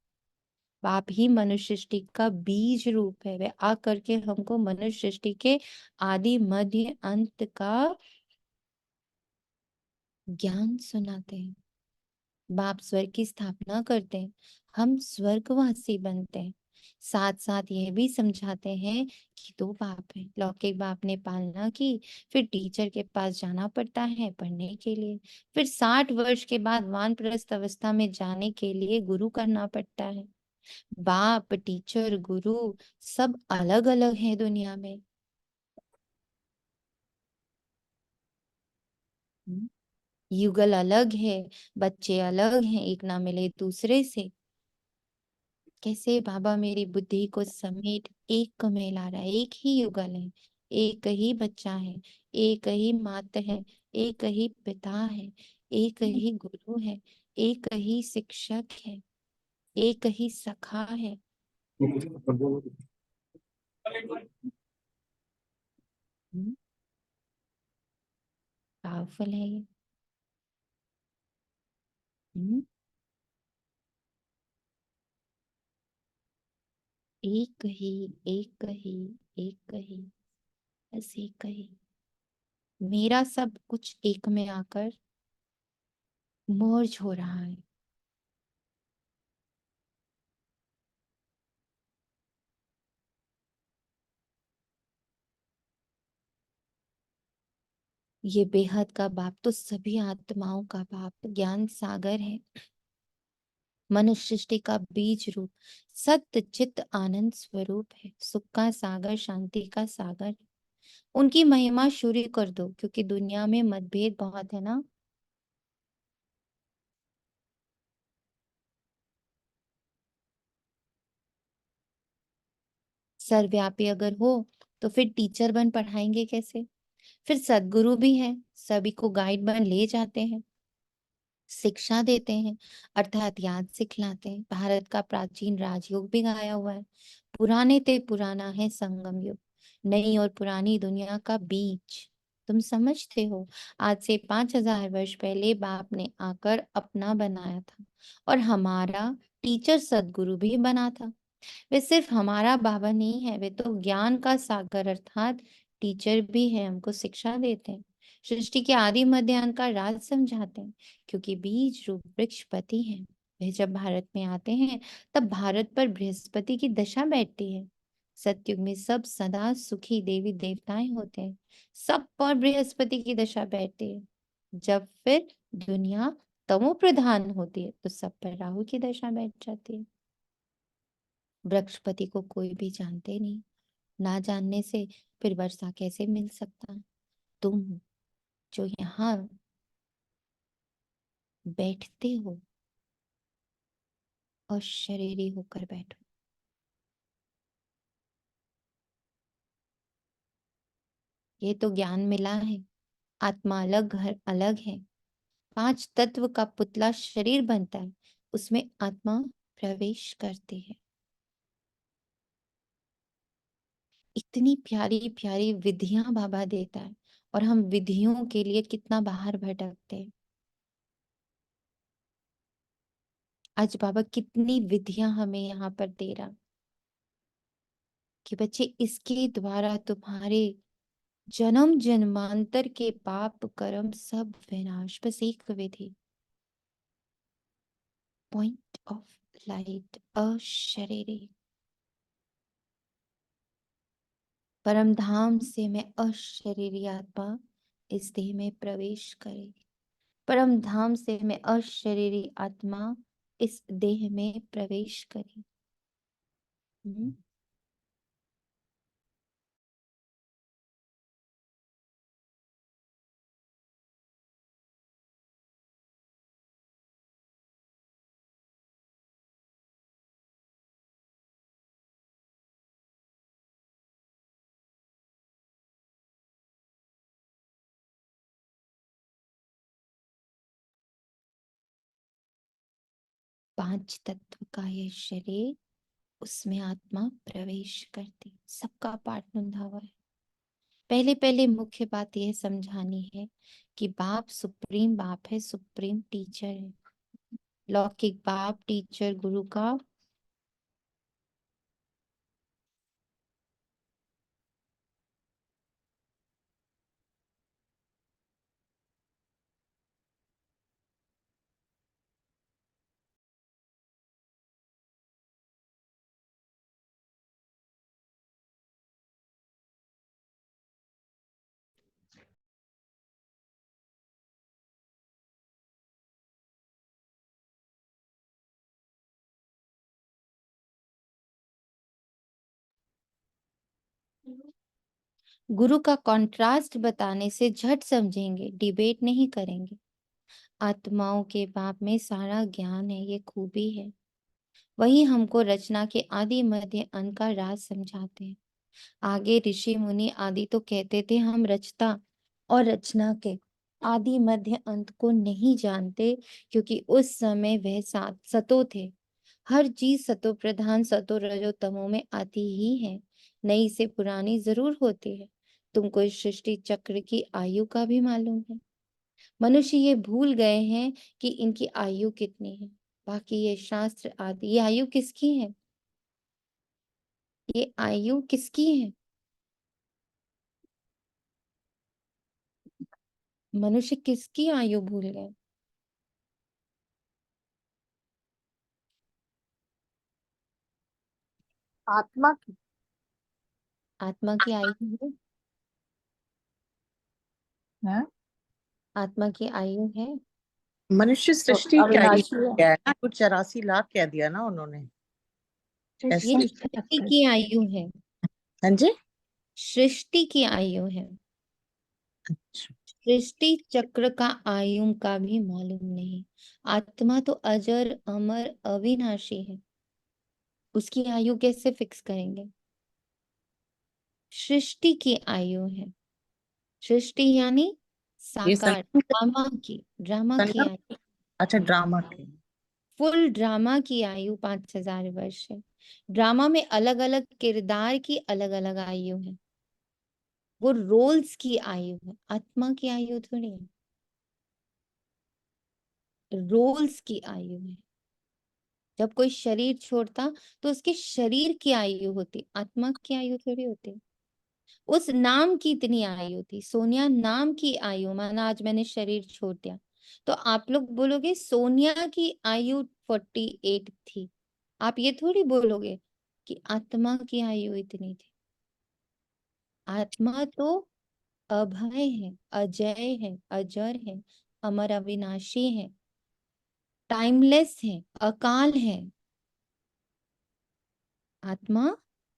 Speaker 1: बाप ही मनुष्य सृष्टि का बीज रूप है, वह आकर के हमको मनुष्य सृष्टि के आदि मध्य अंत का ज्ञान सुनाते हैं। बाप स्वर्ग की स्थापना करते हैं, हम स्वर्गवासी बनते हैं। साथ साथ यह भी समझाते हैं कि दो बाप हैं। लौकिक बाप ने पालना की, फिर टीचर के पास जाना पड़ता है पढ़ने के लिए, फिर 60 वर्ष के बाद वानप्रस्थ अवस्था में जाने के लिए गुरु करना पड़ता है। बाप, टीचर, गुरु सब अलग अलग हैं दुनिया में। युगल अलग है, बच्चे अलग हैं, एक ना मिले दूसरे से। कैसे बाबा मेरी बुद्धि को समेट एक में ला रहा है? एक ही युगल है, एक ही बच्चा है, एक ही माता है, एक ही पिता है, एक ही गुरु है, एक ही शिक्षक है, एक ही सखा है। पावरफुल है ये। हम्म, एक ही, एक ही, एक ही, बस एक ही। मेरा सब कुछ एक में आकर मर्ज हो रहा है। ये बेहद का बाप तो सभी आत्माओं का बाप ज्ञान सागर है, मनुष्य सृष्टि का बीज रूप, सत्य चित्त आनंद स्वरूप है, सुख का सागर, शांति का सागर। उनकी महिमा शुरू कर दो, क्योंकि दुनिया में मतभेद बहुत है ना। सर्वव्यापी अगर हो तो फिर टीचर बन पढ़ाएंगे कैसे? फिर सदगुरु भी है, सभी को गाइड बन ले जाते हैं, शिक्षा देते हैं, अर्थात याद सिखलाते हैं। भारत का प्राचीन राजयोग भी गाया हुआ है, पुराने ते पुराना है संगम युग, नई और पुरानी दुनिया का बीच। तुम समझते हो, आज से 5000 वर्ष पहले बाप ने आकर अपना बनाया था, और हमारा टीचर सदगुरु भी बना था। वे सिर्फ हमारा बाबा नहीं है, वे तो ज्ञान का सागर अर्थात टीचर भी है, हमको शिक्षा देते हैं, सृष्टि के आदि मध्य अंत का राज समझाते हैं, क्योंकि बीज रूप वृक्षपति हैं। वे जब भारत में आते हैं तब भारत पर बृहस्पति की दशा बैठती है। सतयुग में सब सदा सुखी देवी देवताएं होते हैं, सब पर बृहस्पति की दशा बैठती है। जब फिर दुनिया तमो प्रधान होती है तो सब पर राहु की दशा बैठ जाती है। बृहस्पति को कोई भी जानते नहीं, ना जानने से फिर वर्षा कैसे मिल सकता? तुम जो यहाँ बैठते हो और शरीरी होकर बैठो, ये तो ज्ञान मिला है। आत्मा अलग, घर अलग है। 5 तत्व का पुतला शरीर बनता है, उसमें आत्मा प्रवेश करती है। इतनी प्यारी प्यारी विधियां बाबा देता है, और हम विधियों के लिए कितना बाहर भटकते हैं। आज बाबा कितनी विधियां हमें यहाँ पर दे रहा कि बच्चे इसके द्वारा तुम्हारे जन्म जन्मांतर के पाप कर्म सब विनाश। बस एक विधि, पॉइंट ऑफ लाइट, अशरीरी। परम धाम से मैं अशरीरी आत्मा इस देह में प्रवेश करेगी। परम धाम से मैं अशरीरी आत्मा इस देह में प्रवेश करी। हम्म? पांच तत्व का ये शरीर, उसमें आत्मा प्रवेश करती। सबका पाठ बंधा हुआ है। पहले पहले मुख्य बात यह समझानी है कि बाप सुप्रीम बाप है, सुप्रीम टीचर है। लौकिक बाप टीचर गुरु का गुरु का कॉन्ट्रास्ट बताने से झट समझेंगे, डिबेट नहीं करेंगे। आत्माओं के बाप में सारा ज्ञान है, ये खूबी है। वही हमको रचना के आदि मध्य अंत का राज समझाते हैं। आगे ऋषि मुनि आदि तो कहते थे हम रचता और रचना के आदि मध्य अंत को नहीं जानते, क्योंकि उस समय वह सतो थे। हर चीज सतो प्रधान, सतो रजो तमो में आती ही है, नई से पुरानी जरूर होती है। तुमको इस सृष्टि चक्र की आयु का भी मालूम है। मनुष्य ये भूल गए हैं कि इनकी आयु कितनी है। बाकी ये शास्त्र आदि, ये आयु किसकी है? ये आयु किसकी है? मनुष्य किसकी आयु भूल गए?
Speaker 3: आत्मा की।
Speaker 1: आत्मा की आयु है?
Speaker 3: है
Speaker 1: आत्मा की आयु है?
Speaker 2: मनुष्य
Speaker 3: तो
Speaker 2: सृष्टि क्या ही
Speaker 3: अविनाशी है।
Speaker 2: क्या है ना, कुछ 84 लाख कह दिया ना उन्होंने।
Speaker 1: ये
Speaker 2: ऐसे।
Speaker 1: सृष्टि की आयु है।
Speaker 2: हाँ जी।
Speaker 1: सृष्टि की आयु है।
Speaker 2: अच्छा।
Speaker 1: सृष्टि चक्र का आयु का भी मालूम नहीं। आत्मा तो अजर अमर अविनाशी है, उसकी आयु कैसे फिक्स करेंगे? सृष्टि की आयु है। सृष्टि यानी
Speaker 2: ये
Speaker 1: साकार, ड्रामा की
Speaker 2: संगम।
Speaker 1: आयु।
Speaker 2: अच्छा, ड्रामा की।
Speaker 1: फुल ड्रामा की आयु 5000 वर्ष है। ड्रामा में अलग अलग किरदार की अलग अलग आयु है, वो रोल्स की आयु है। आत्मा की आयु थोड़ी है, रोल्स की आयु है। जब कोई शरीर छोड़ता तो उसके शरीर की आयु होती, आत्मा की आयु थोड़ी होती। उस नाम की इतनी आयु थी, सोनिया नाम की आयु, माना आज मैंने शरीर छोड़ दिया तो आप लोग बोलोगे सोनिया की आयु 48 थी। आप ये थोड़ी बोलोगे कि आत्मा की आयु इतनी थी। आत्मा तो अभय है, अजय है, अजर है, अमर अविनाशी है, टाइमलेस है, अकाल है। आत्मा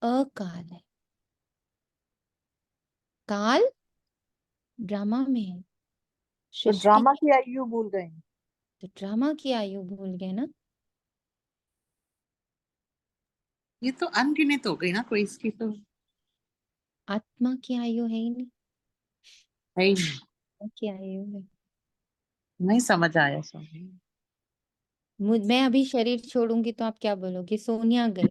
Speaker 1: अकाल है। काल ड्रामा में है।
Speaker 3: तो
Speaker 1: सृष्टि
Speaker 3: ड्रामा की आयु भूल गए।
Speaker 1: तो ड्रामा की आयु भूल गए ना।
Speaker 2: ये तो अनगिनत हो गई ना, कोई इसकी तो
Speaker 1: आत्मा की आयु है ही नहीं,
Speaker 2: है ही नहीं।
Speaker 1: की आयु है।
Speaker 2: नहीं समझ आया स्वामी।
Speaker 1: मैं अभी शरीर छोड़ूंगी तो आप क्या बोलोगे? सोनिया गई,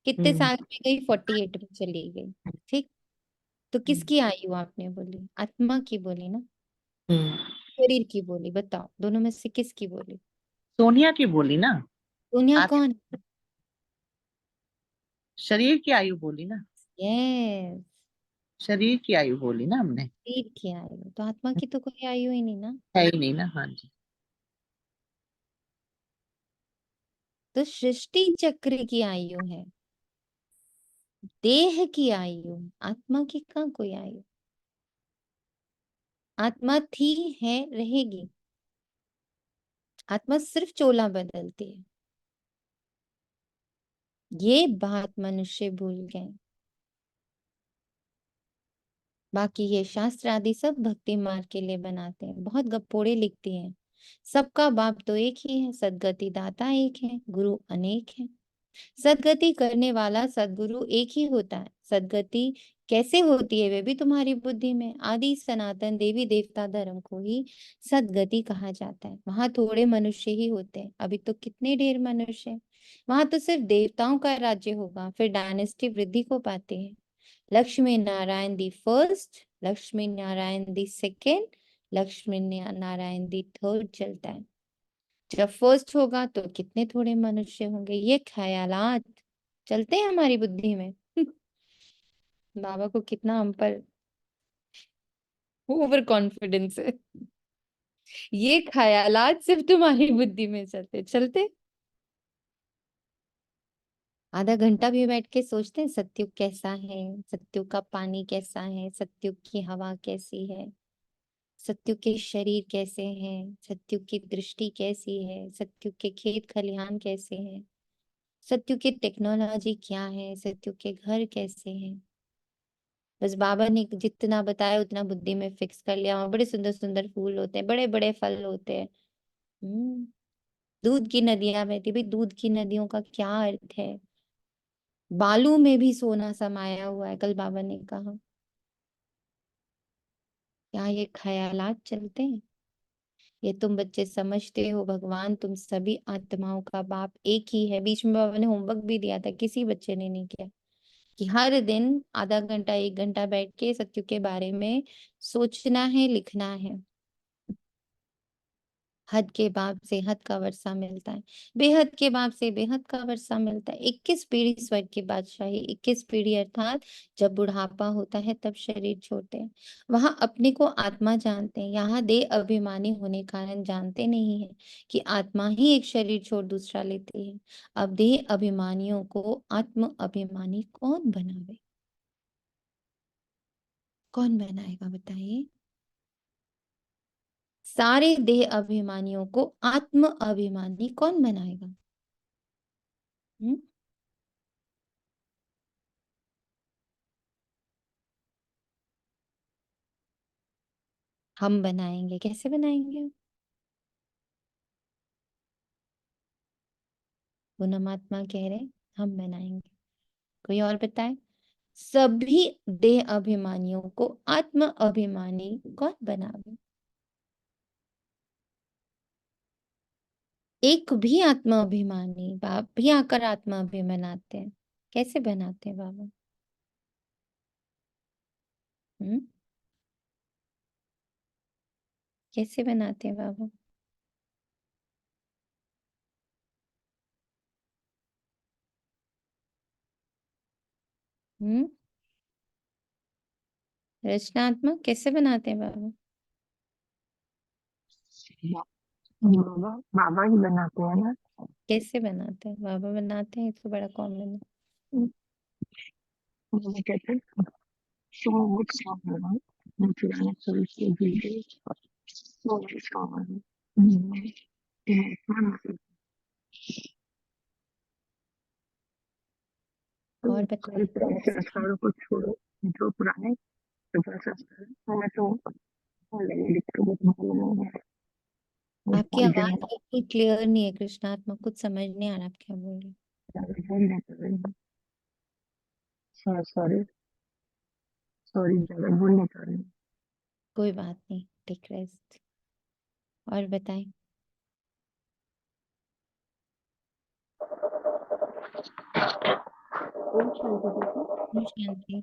Speaker 1: कितने
Speaker 2: हम्म।
Speaker 1: साल में गई? 48 में चली गई। ठीक, तो किसकी आयु आपने बोली? आत्मा की बोली ना,
Speaker 2: हम्म।
Speaker 1: शरीर की बोली? बताओ दोनों में से किसकी बोली?
Speaker 2: सोनिया की बोली ना।
Speaker 1: सोनिया
Speaker 2: आत्मा।
Speaker 1: कौन?
Speaker 2: शरीर की आयु बोली ना।
Speaker 1: यस,
Speaker 2: शरीर की आयु बोली ना हमने।
Speaker 1: शरीर की आयु, तो आत्मा की तो कोई आयु ही नहीं ना।
Speaker 2: है ही नहीं ना। हाँ जी।
Speaker 1: तो सृष्टि चक्र की आयु है, देह की आयु, आत्मा की कहाँ कोई आयु? आत्मा थी, है, रहेगी। आत्मा सिर्फ चोला बदलती है। ये बात मनुष्य भूल गए। बाकी ये शास्त्र आदि सब भक्ति मार्ग के लिए बनाते हैं, बहुत गपोड़े लिखती हैं। सबका बाप तो एक ही है, सदगति दाता एक है, गुरु अनेक है। सदगति करने वाला सदगुरु एक ही होता है। सदगति कैसे होती है वे भी तुम्हारी बुद्धि में। आदि सनातन देवी देवता धर्म को ही सदगति कहा जाता है। वहां थोड़े मनुष्य ही होते हैं, अभी तो कितने ढेर मनुष्य हैं। वहां तो सिर्फ देवताओं का राज्य होगा, फिर डायनेस्टी वृद्धि को पाते हैं। Lakshmi Narayan the first, Lakshmi Narayan the second, Lakshmi Narayan the third चलता है। जब फर्स्ट होगा तो कितने थोड़े मनुष्य होंगे, ये ख्यालात चलते हैं हमारी बुद्धि में। बाबा को कितना हम पर ओवर कॉन्फिडेंस है। ये ख्यालात सिर्फ तुम्हारी बुद्धि में चलते चलते। आधा घंटा भी बैठ के सोचते हैं सत्युग कैसा है, सत्युग का पानी कैसा है, सत्युग की हवा कैसी है, सत्युग के शरीर कैसे हैं, सत्युग की दृष्टि कैसी है, सत्युग के खेत खलिहान कैसे हैं, सत्युग की टेक्नोलॉजी क्या है, सत्युग के घर कैसे हैं। बस बाबा ने जितना बताया उतना बुद्धि में फिक्स कर लिया। वहां बड़े सुंदर सुंदर फूल होते हैं, बड़े बड़े फल होते हैं। हम्म, दूध की नदियां बहती, भाई दूध की नदियों का क्या अर्थ है? बालू में भी सोना समाया हुआ है, कल बाबा ने कहा। क्या ये ख्यालात चलते हैं? ये तुम बच्चे समझते हो भगवान तुम सभी आत्माओं का बाप एक ही है। बीच में बाबा ने होमवर्क भी दिया था, किसी बच्चे ने नहीं किया, कि हर दिन आधा घंटा 1 घंटा बैठ के सत्य के बारे में सोचना है, लिखना है। हद के बाप से हद का वर्षा मिलता है, बेहद के बाप से बेहद का वर्षा मिलता है। 21 पीढ़ी स्वर्ग की बादशाही, 21 पीढ़ी अर्थात जब बुढ़ापा होता है तब शरीर छोड़ते हैं। वहां अपने को आत्मा जानते हैं, यहाँ देह अभिमानी होने कारण जानते नहीं है कि आत्मा ही एक शरीर छोड़ दूसरा लेती है। अब देह अभिमानियों को आत्म अभिमानी कौन बनावे? कौन बनाएगा बताइए? सारे देह अभिमानियों को आत्म अभिमानी कौन बनाएगा? हम बनाएंगे। कैसे बनाएंगे? पूर्णमात्मा कह रहे हम बनाएंगे। कोई और बताए? सभी देह अभिमानियों को आत्म अभिमानी कौन बनावे? एक भी आत्म अभिमानी बाप भी आकर आत्मा अभिमान बनाते हैं। कैसे बनाते हैं बाबा? कैसे बनाते हैं बाबा? रचनात्मक कैसे बनाते हैं बाबा?
Speaker 4: बाबा ही बनाते हैं ना।
Speaker 1: कैसे बनाते हैं बाबा? बनाते हैं तो बड़ा कॉमन है।
Speaker 4: बाबा कहते हैं तुम मुझ सामने मैं पुराने शरीर के जीते वो मुझ सामने
Speaker 1: और
Speaker 4: सारे पुराने संस्कारों को छोड़ो, जो पुराने संस्कार मैं तो लगे लिख के बहुत मालूम है।
Speaker 1: आपकी आवाज इतनी क्लियर नहीं है कृष्णात्मा, कुछ समझ नहीं आ रहा आप क्या बोल रहे हैं।
Speaker 4: सॉरी ज्यादा बोलने कर रही हूँ।
Speaker 1: कोई बात नहीं, टेक रेस्ट। और बताएं। शांति।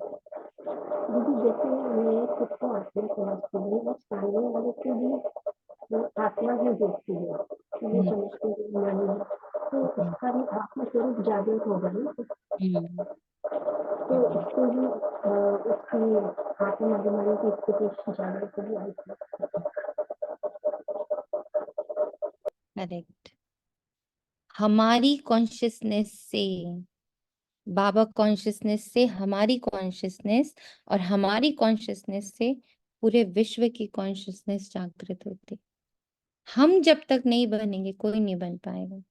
Speaker 4: दीदी जैसे मैं खुद को आत्मा समझती हूँ, बस सामने वाले को भी वो आत्मा ही देखती है, ये समझती हूँ नहीं है, तो उसका भी आत्मा स्वरूप जागृत होगा ना, तो उसको भी उसकी आत्मा अभिमानी की स्थिति जागृत भी आएगी।
Speaker 1: करेक्ट। हमारी कॉन्शियसनेस से बाबा कॉन्शियसनेस से हमारी कॉन्शियसनेस और हमारी कॉन्शियसनेस से पूरे विश्व की कॉन्शियसनेस जागृत होती। हम जब तक नहीं बनेंगे कोई नहीं बन पाएगा।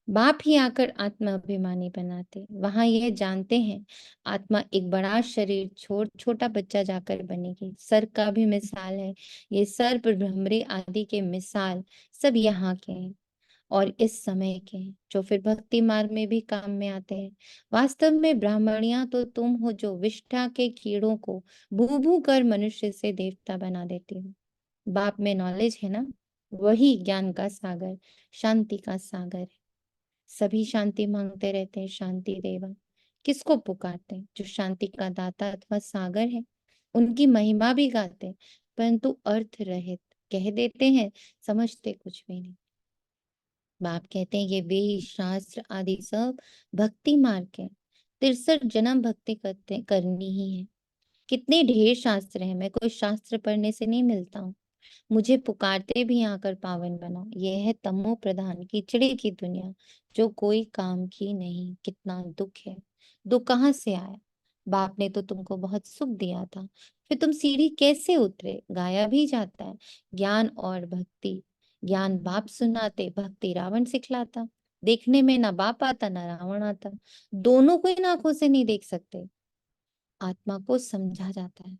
Speaker 1: बाप ही आकर आत्मा अभिमानी बनाते। वहां यह जानते हैं आत्मा एक बड़ा शरीर छोड़ छोटा बच्चा जाकर बनेगी। सर का भी मिसाल है, ये सर्प भ्रमरी आदि के मिसाल सब यहाँ के हैं और इस समय के हैं, जो फिर भक्ति मार्ग में भी काम में आते हैं। वास्तव में ब्राह्मणियां तो तुम हो जो विष्ठा के कीड़ों को भू भू कर मनुष्य से देवता बना देती हो। बाप में नॉलेज है ना, वही ज्ञान का सागर, शांति का सागर है। सभी शांति मांगते रहते हैं, शांति देवा। किसको पुकारते हैं? जो शांति का दाता अथवा सागर है। उनकी महिमा भी गाते हैं, परंतु अर्थ रहित कह देते हैं, समझते कुछ भी नहीं। बाप कहते हैं ये वेद शास्त्र आदि सब भक्ति मार्ग है। 63 जन्म भक्ति करनी ही है। कितने ढेर शास्त्र हैं, मैं कोई शास्त्र पढ़ने से नहीं मिलता हूँ। मुझे पुकारते भी आकर पावन बनाओ। यह है तमो प्रधान कीचड़े की दुनिया, जो कोई काम की नहीं। कितना दुख है। दुख कहाँ से आया? बाप ने तो तुमको बहुत सुख दिया था, फिर तुम सीढ़ी कैसे उतरे? गाया भी जाता है ज्ञान और भक्ति। ज्ञान बाप सुनाते, भक्ति रावण सिखलाता। देखने में ना बाप आता ना रावण आता, दोनों को इन आंखों से नहीं देख सकते। आत्मा को समझा जाता है।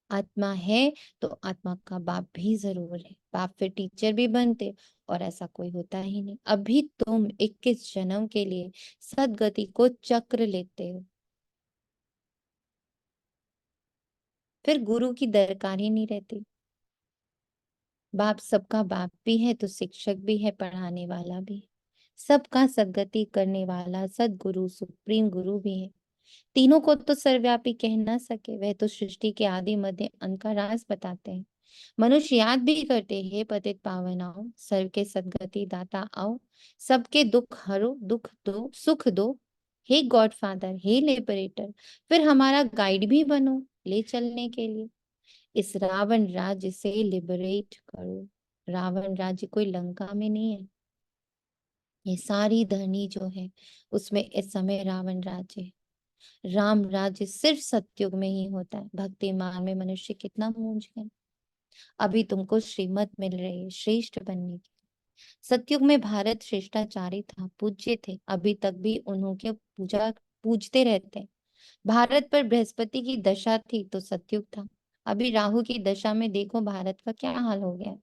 Speaker 1: आत्मा है तो आत्मा का बाप भी जरूर है। बाप फिर टीचर भी बनते और ऐसा कोई होता ही नहीं। अभी तुम 21 जन्म के लिए सदगति को चक्र लेते हो, फिर गुरु की दरकार ही नहीं रहती। बाप सबका बाप भी है तो शिक्षक भी है, पढ़ाने वाला भी है। सबका सदगति करने वाला सदगुरु सुप्रीम गुरु भी है। तीनों को तो सर्वव्यापी कह ना सके, वह तो सृष्टि के आदि मध्य अंत का राज बताते हैं। मनुष्य याद भी करते, हे पतित पावन आओ, सर्व के सद्गति दाता आओ, सबके दुख हरो, दुख दो सुख दो, हे गॉड फादर, हे लिबरेटर, फिर हमारा गाइड भी बनो ले चलने के लिए। इस रावण राज्य से लिबरेट करो। रावण राज्य कोई लंका में नहीं है, ये सारी धरनी जो है उसमें इस समय रावण राज्य है। राम राज्य सिर्फ सतयुग में ही होता है। भक्ति मार्ग में मनुष्य कितना मूंझ गए। अभी तुमको श्रीमत मिल रही है श्रेष्ठ बनने की। सतयुग में भारत श्रेष्ठाचारी था, पूज्य थे, अभी तक भी उन्होंने पूजा पूजते रहते हैं। भारत पर बृहस्पति की दशा थी तो सतयुग था। अभी राहु की दशा में देखो भारत का क्या हाल हो गया।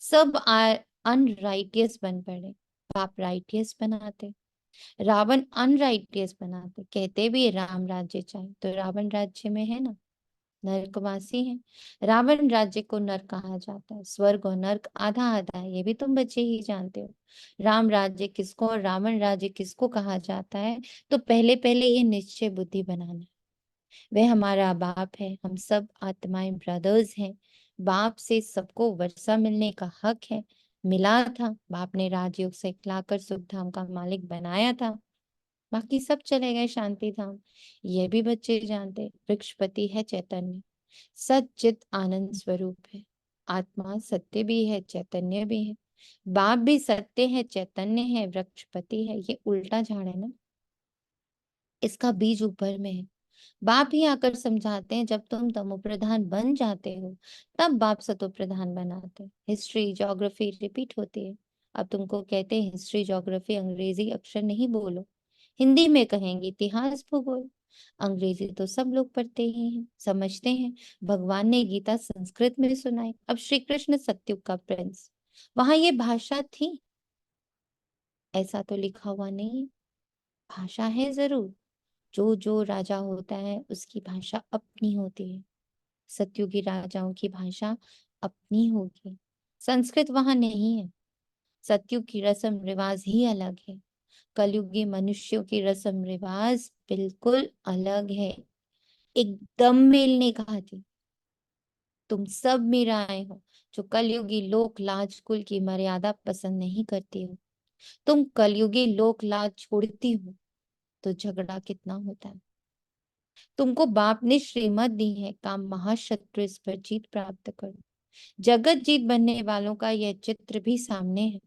Speaker 1: सब अनराइटियस बन पड़े, पाप राइटियस बनाते, रावण अनराइटियस बनाते। कहते भी राम राज्य चाहे तो रावण राज्य में है ना, नरकवासी है। रावण राज्य को नरक कहा जाता है, स्वर्ग और नरक आधा आधा है, ये भी तुम बच्चे ही जानते हो। राम राज्य किसको और रावण राज्य किसको कहा जाता है, तो पहले पहले ये निश्चय बुद्धि बनाना। वह हमारा बाप है, हम सब आत्माएं ब्रदर्स हैं। बाप से सबको वर्षा मिलने का हक है, मिला था। बाप ने राजयोग से लाकर सुख धाम का मालिक बनाया था, बाकी सब चले गए शांति धाम। ये भी बच्चे जानते। वृक्षपति है चैतन्य, सच्चित आनंद स्वरूप है। आत्मा सत्य भी है, चैतन्य भी है। बाप भी सत्य है, चैतन्य है, वृक्षपति है। ये उल्टा झाड़ है ना, इसका बीज ऊपर में है। बाप ही आकर समझाते हैं, जब तुम तमो प्रधान बन जाते हो तब बाप सतो प्रधान बनाते हैं। हिस्ट्री ज्योग्राफी रिपीट होती है। अब तुमको कहते हैं हिस्ट्री ज्योग्राफी अंग्रेजी अक्षर नहीं बोलो, हिंदी में कहेंगे इतिहास भूगोल। अंग्रेजी तो सब लोग पढ़ते ही हैं, समझते हैं। भगवान ने गीता संस्कृत में सुनाई। अब श्री कृष्ण सत्युग का प्रिंस, वहां ये भाषा थी ऐसा तो लिखा हुआ नहीं है। भाषा है जरूर, जो जो राजा होता है उसकी भाषा अपनी होती है। सतयुगी राजाओं की भाषा अपनी होगी, संस्कृत वहां नहीं है। सतयुग की रस्म रिवाज ही अलग है, कलयुगी मनुष्यों की रस्म रिवाज बिल्कुल अलग है, एकदम मेल नहीं खाती। तुम सब मीराएं हो जो कलयुगी लोक लाज कुल की मर्यादा पसंद नहीं करती हो। तुम कलयुगी लोक लाज छोड़ती हो तो झगड़ा कितना होता है। तुमको बाप ने श्रीमत दी है, काम महाशत्रु इस पर जीत प्राप्त करो। जगत जीत बनने वालों का यह चित्र भी सामने है।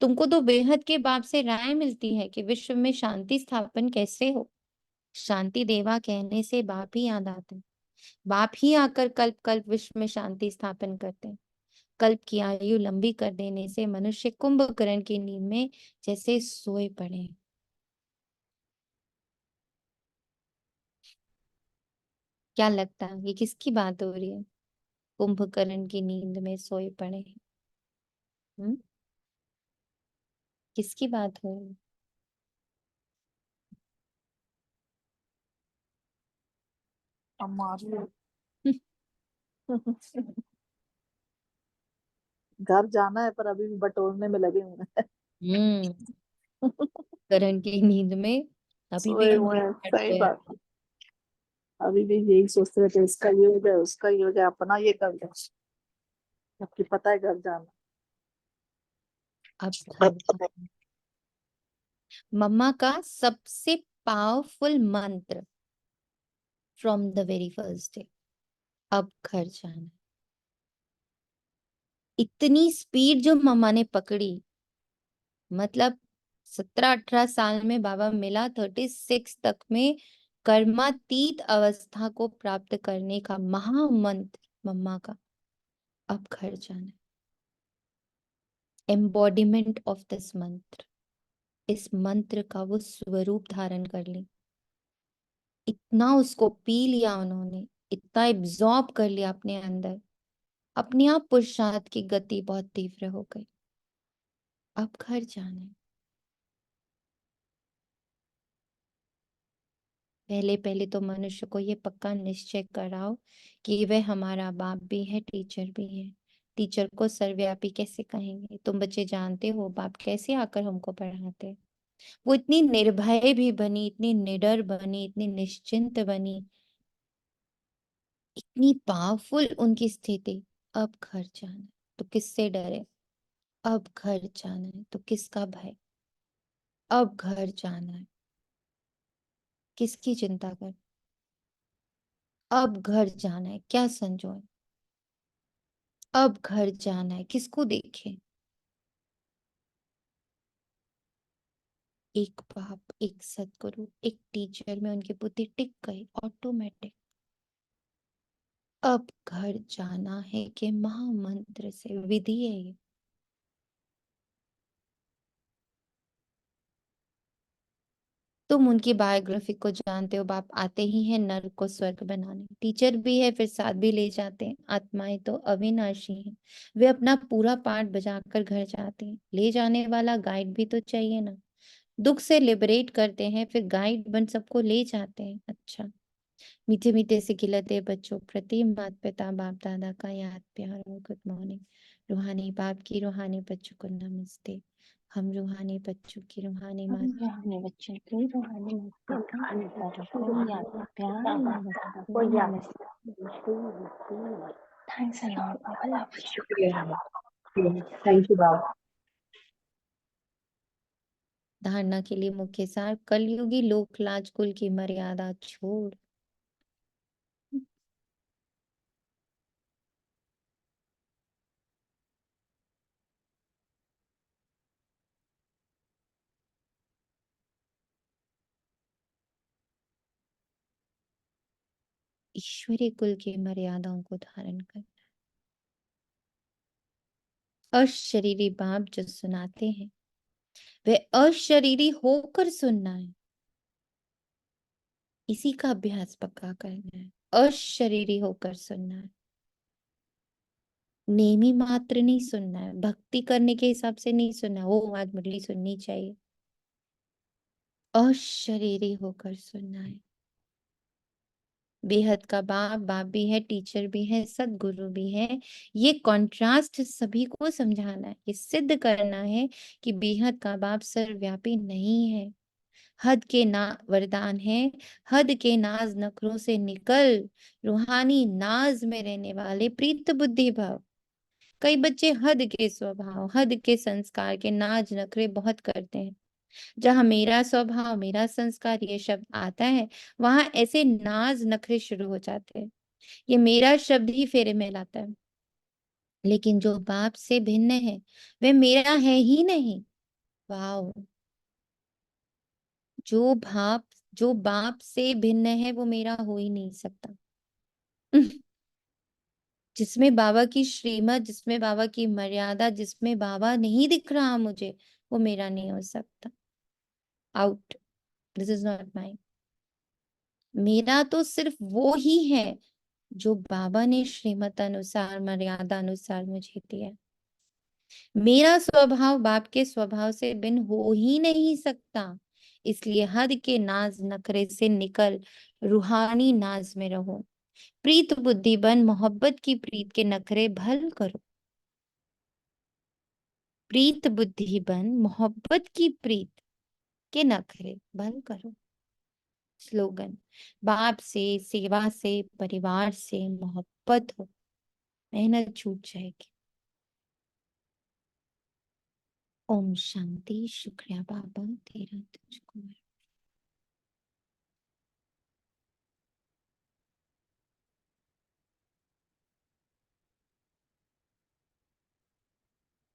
Speaker 1: तुमको तो बेहद के बाप से राय मिलती है कि विश्व में शांति स्थापन कैसे हो। शांति देवा कहने से बाप ही याद आते हैं। बाप ही आकर कल्प कल्प विश्व में शांति स्थापन करते हैं। कल्प की आयु लंबी कर देने से मनुष्य कुंभकर्ण की नींद में जैसे सोए पड़े हैं। क्या लगता है ये किसकी बात हो रही है? कुंभकर्ण की नींद में सोए पड़े हैं। किसकी बात हो रही है?
Speaker 3: हमारे घर जाना है पर अभी भी बटोरने में लगे हुए हैं।
Speaker 1: करण की नींद में अभी भी
Speaker 3: सोए हुए
Speaker 1: अंधेरा
Speaker 3: हैं,
Speaker 1: हट
Speaker 3: सही
Speaker 1: गया।
Speaker 3: बात है। अभी भी यही सोचते रहते इसका ये हो जाए उसका ये हो जाए अपना ये कर दो, जबकि पता है घर जाना।
Speaker 1: अब घर मम्मा का सबसे पावरफुल मंत्र from the very first day, अब घर जाना। इतनी स्पीड जो मम्मा ने पकड़ी, मतलब 17-18 साल में बाबा मिला, 36 तक में कर्मातीत अवस्था को प्राप्त करने का महामंत्र मम्मा का अब घर जाना। एम्बॉडीमेंट ऑफ दिस मंत्र, इस मंत्र का वो स्वरूप धारण कर ली। इतना उसको पी लिया उन्होंने, इतना एब्जॉर्ब कर लिया अपने अंदर, अपने आप पुरुषार्थ की गति बहुत तीव्र हो गई। अब घर जाना है। पहले पहले तो मनुष्य को ये पक्का निश्चय कराओ कि वह हमारा बाप भी है, टीचर भी है। टीचर को सर्वव्यापी कैसे कहेंगे? तुम बच्चे जानते हो बाप कैसे आकर हमको पढ़ाते हैं। वो इतनी निर्भय भी बनी, इतनी निडर बनी, इतनी निश्चिंत बनी, इतनी पावरफुल उनकी स्थिति। अब घर जाना है तो किससे डरे, अब घर जाना है तो किसका भय, अब घर जाना है किसकी चिंता कर, अब घर जाना है क्या संजोए, अब घर जाना है किसको देखे। एक बाप, एक सदगुरु, एक टीचर में उनकी बुद्धि टिक गई ऑटोमेटिक। अब घर जाना है कि महामंत्र से विधि है ये। तुम उनकी बायोग्राफी को जानते हो, बाप आते ही हैं नर्क को स्वर्ग बनाने, टीचर भी है फिर साथ भी ले जाते हैं। आत्माएं तो अविनाशी हैं, वे अपना पूरा पार्ट बजाकर घर जाते हैं। ले जाने वाला गाइड भी तो चाहिए ना, दुख से लिबरेट करते हैं फिर गाइड बन सबको ले जाते हैं। अच्छा, मीठे मीठे से खिलते बच्चों प्रति माता पिता बाप दादा का याद प्यार और गुड मॉर्निंग। रूहानी बाप की रूहानी बच्चों को नमस्ते। हम रूहानी बच्चों की रूहानी
Speaker 4: हम
Speaker 1: माता
Speaker 4: रूहानी बच्चों की रूहानी माता को याद प्यार नमस्ते नमस्ते। Thanks a lot Baba, love you.
Speaker 6: शुक्रिया। थैंक यू बाबा।
Speaker 1: धारणा के लिए मुख्य सार, कलयुगी लोक लाज कुल की मर्यादा छोड़। ईश्वरीय कुल की मर्यादाओं को धारण कर। अशरीरी बाप जो सुनाते हैं वे अशरीरी होकर सुनना है, इसी का अभ्यास पक्का करना है। अशरीरी होकर सुनना है, नेमी मात्र नहीं सुनना है, भक्ति करने के हिसाब से नहीं सुनना है, वो आज मुरली सुननी चाहिए। अशरीरी होकर सुनना है। बेहद का बाप, बाप भी है, टीचर भी है, सदगुरु भी है। ये कॉन्ट्रास्ट सभी को समझाना है, ये सिद्ध करना है कि बेहद का बाप सर्वव्यापी नहीं है। हद के ना वरदान है, हद के नाज नखरों से निकल, रूहानी नाज में रहने वाले प्रीत बुद्धि भाव। कई बच्चे हद के स्वभाव, हद के संस्कार के नाज नखरे बहुत करते हैं। जहां मेरा स्वभाव, मेरा संस्कार ये शब्द आता है, वहां ऐसे नाज नखरे शुरू हो जाते हैं। ये मेरा शब्द ही फेरे में लाता है। लेकिन जो बाप से भिन्न है वे मेरा है ही नहीं। वाओ, जो बाप से भिन्न है वो मेरा हो ही नहीं सकता। जिसमें बाबा की श्रीमत, जिसमें बाबा की मर्यादा, जिसमें बाबा नहीं दिख रहा मुझे, वो मेरा नहीं हो सकता। Out, this is not my. मेरा तो सिर्फ वो ही है जो बाबा ने श्रीमत अनुसार, मर्यादा अनुसार मुझे दिया। मेरा स्वभाव बाप के स्वभाव से भिन्न हो ही नहीं सकता। इसलिए हद के नाज नखरे से निकल रूहानी नाज में रहो। प्रीत बुद्धि बन मोहब्बत की प्रीत के नखरे भल करो। प्रीत बुद्धि बन मोहब्बत की प्रीत के नखरे भल करो। स्लोगन, बाप से, सेवा से, परिवार से मोहब्बत हो, मेहनत छूट जाएगी। ओम शांति। शुक्रिया बाबा, तेरा तुझको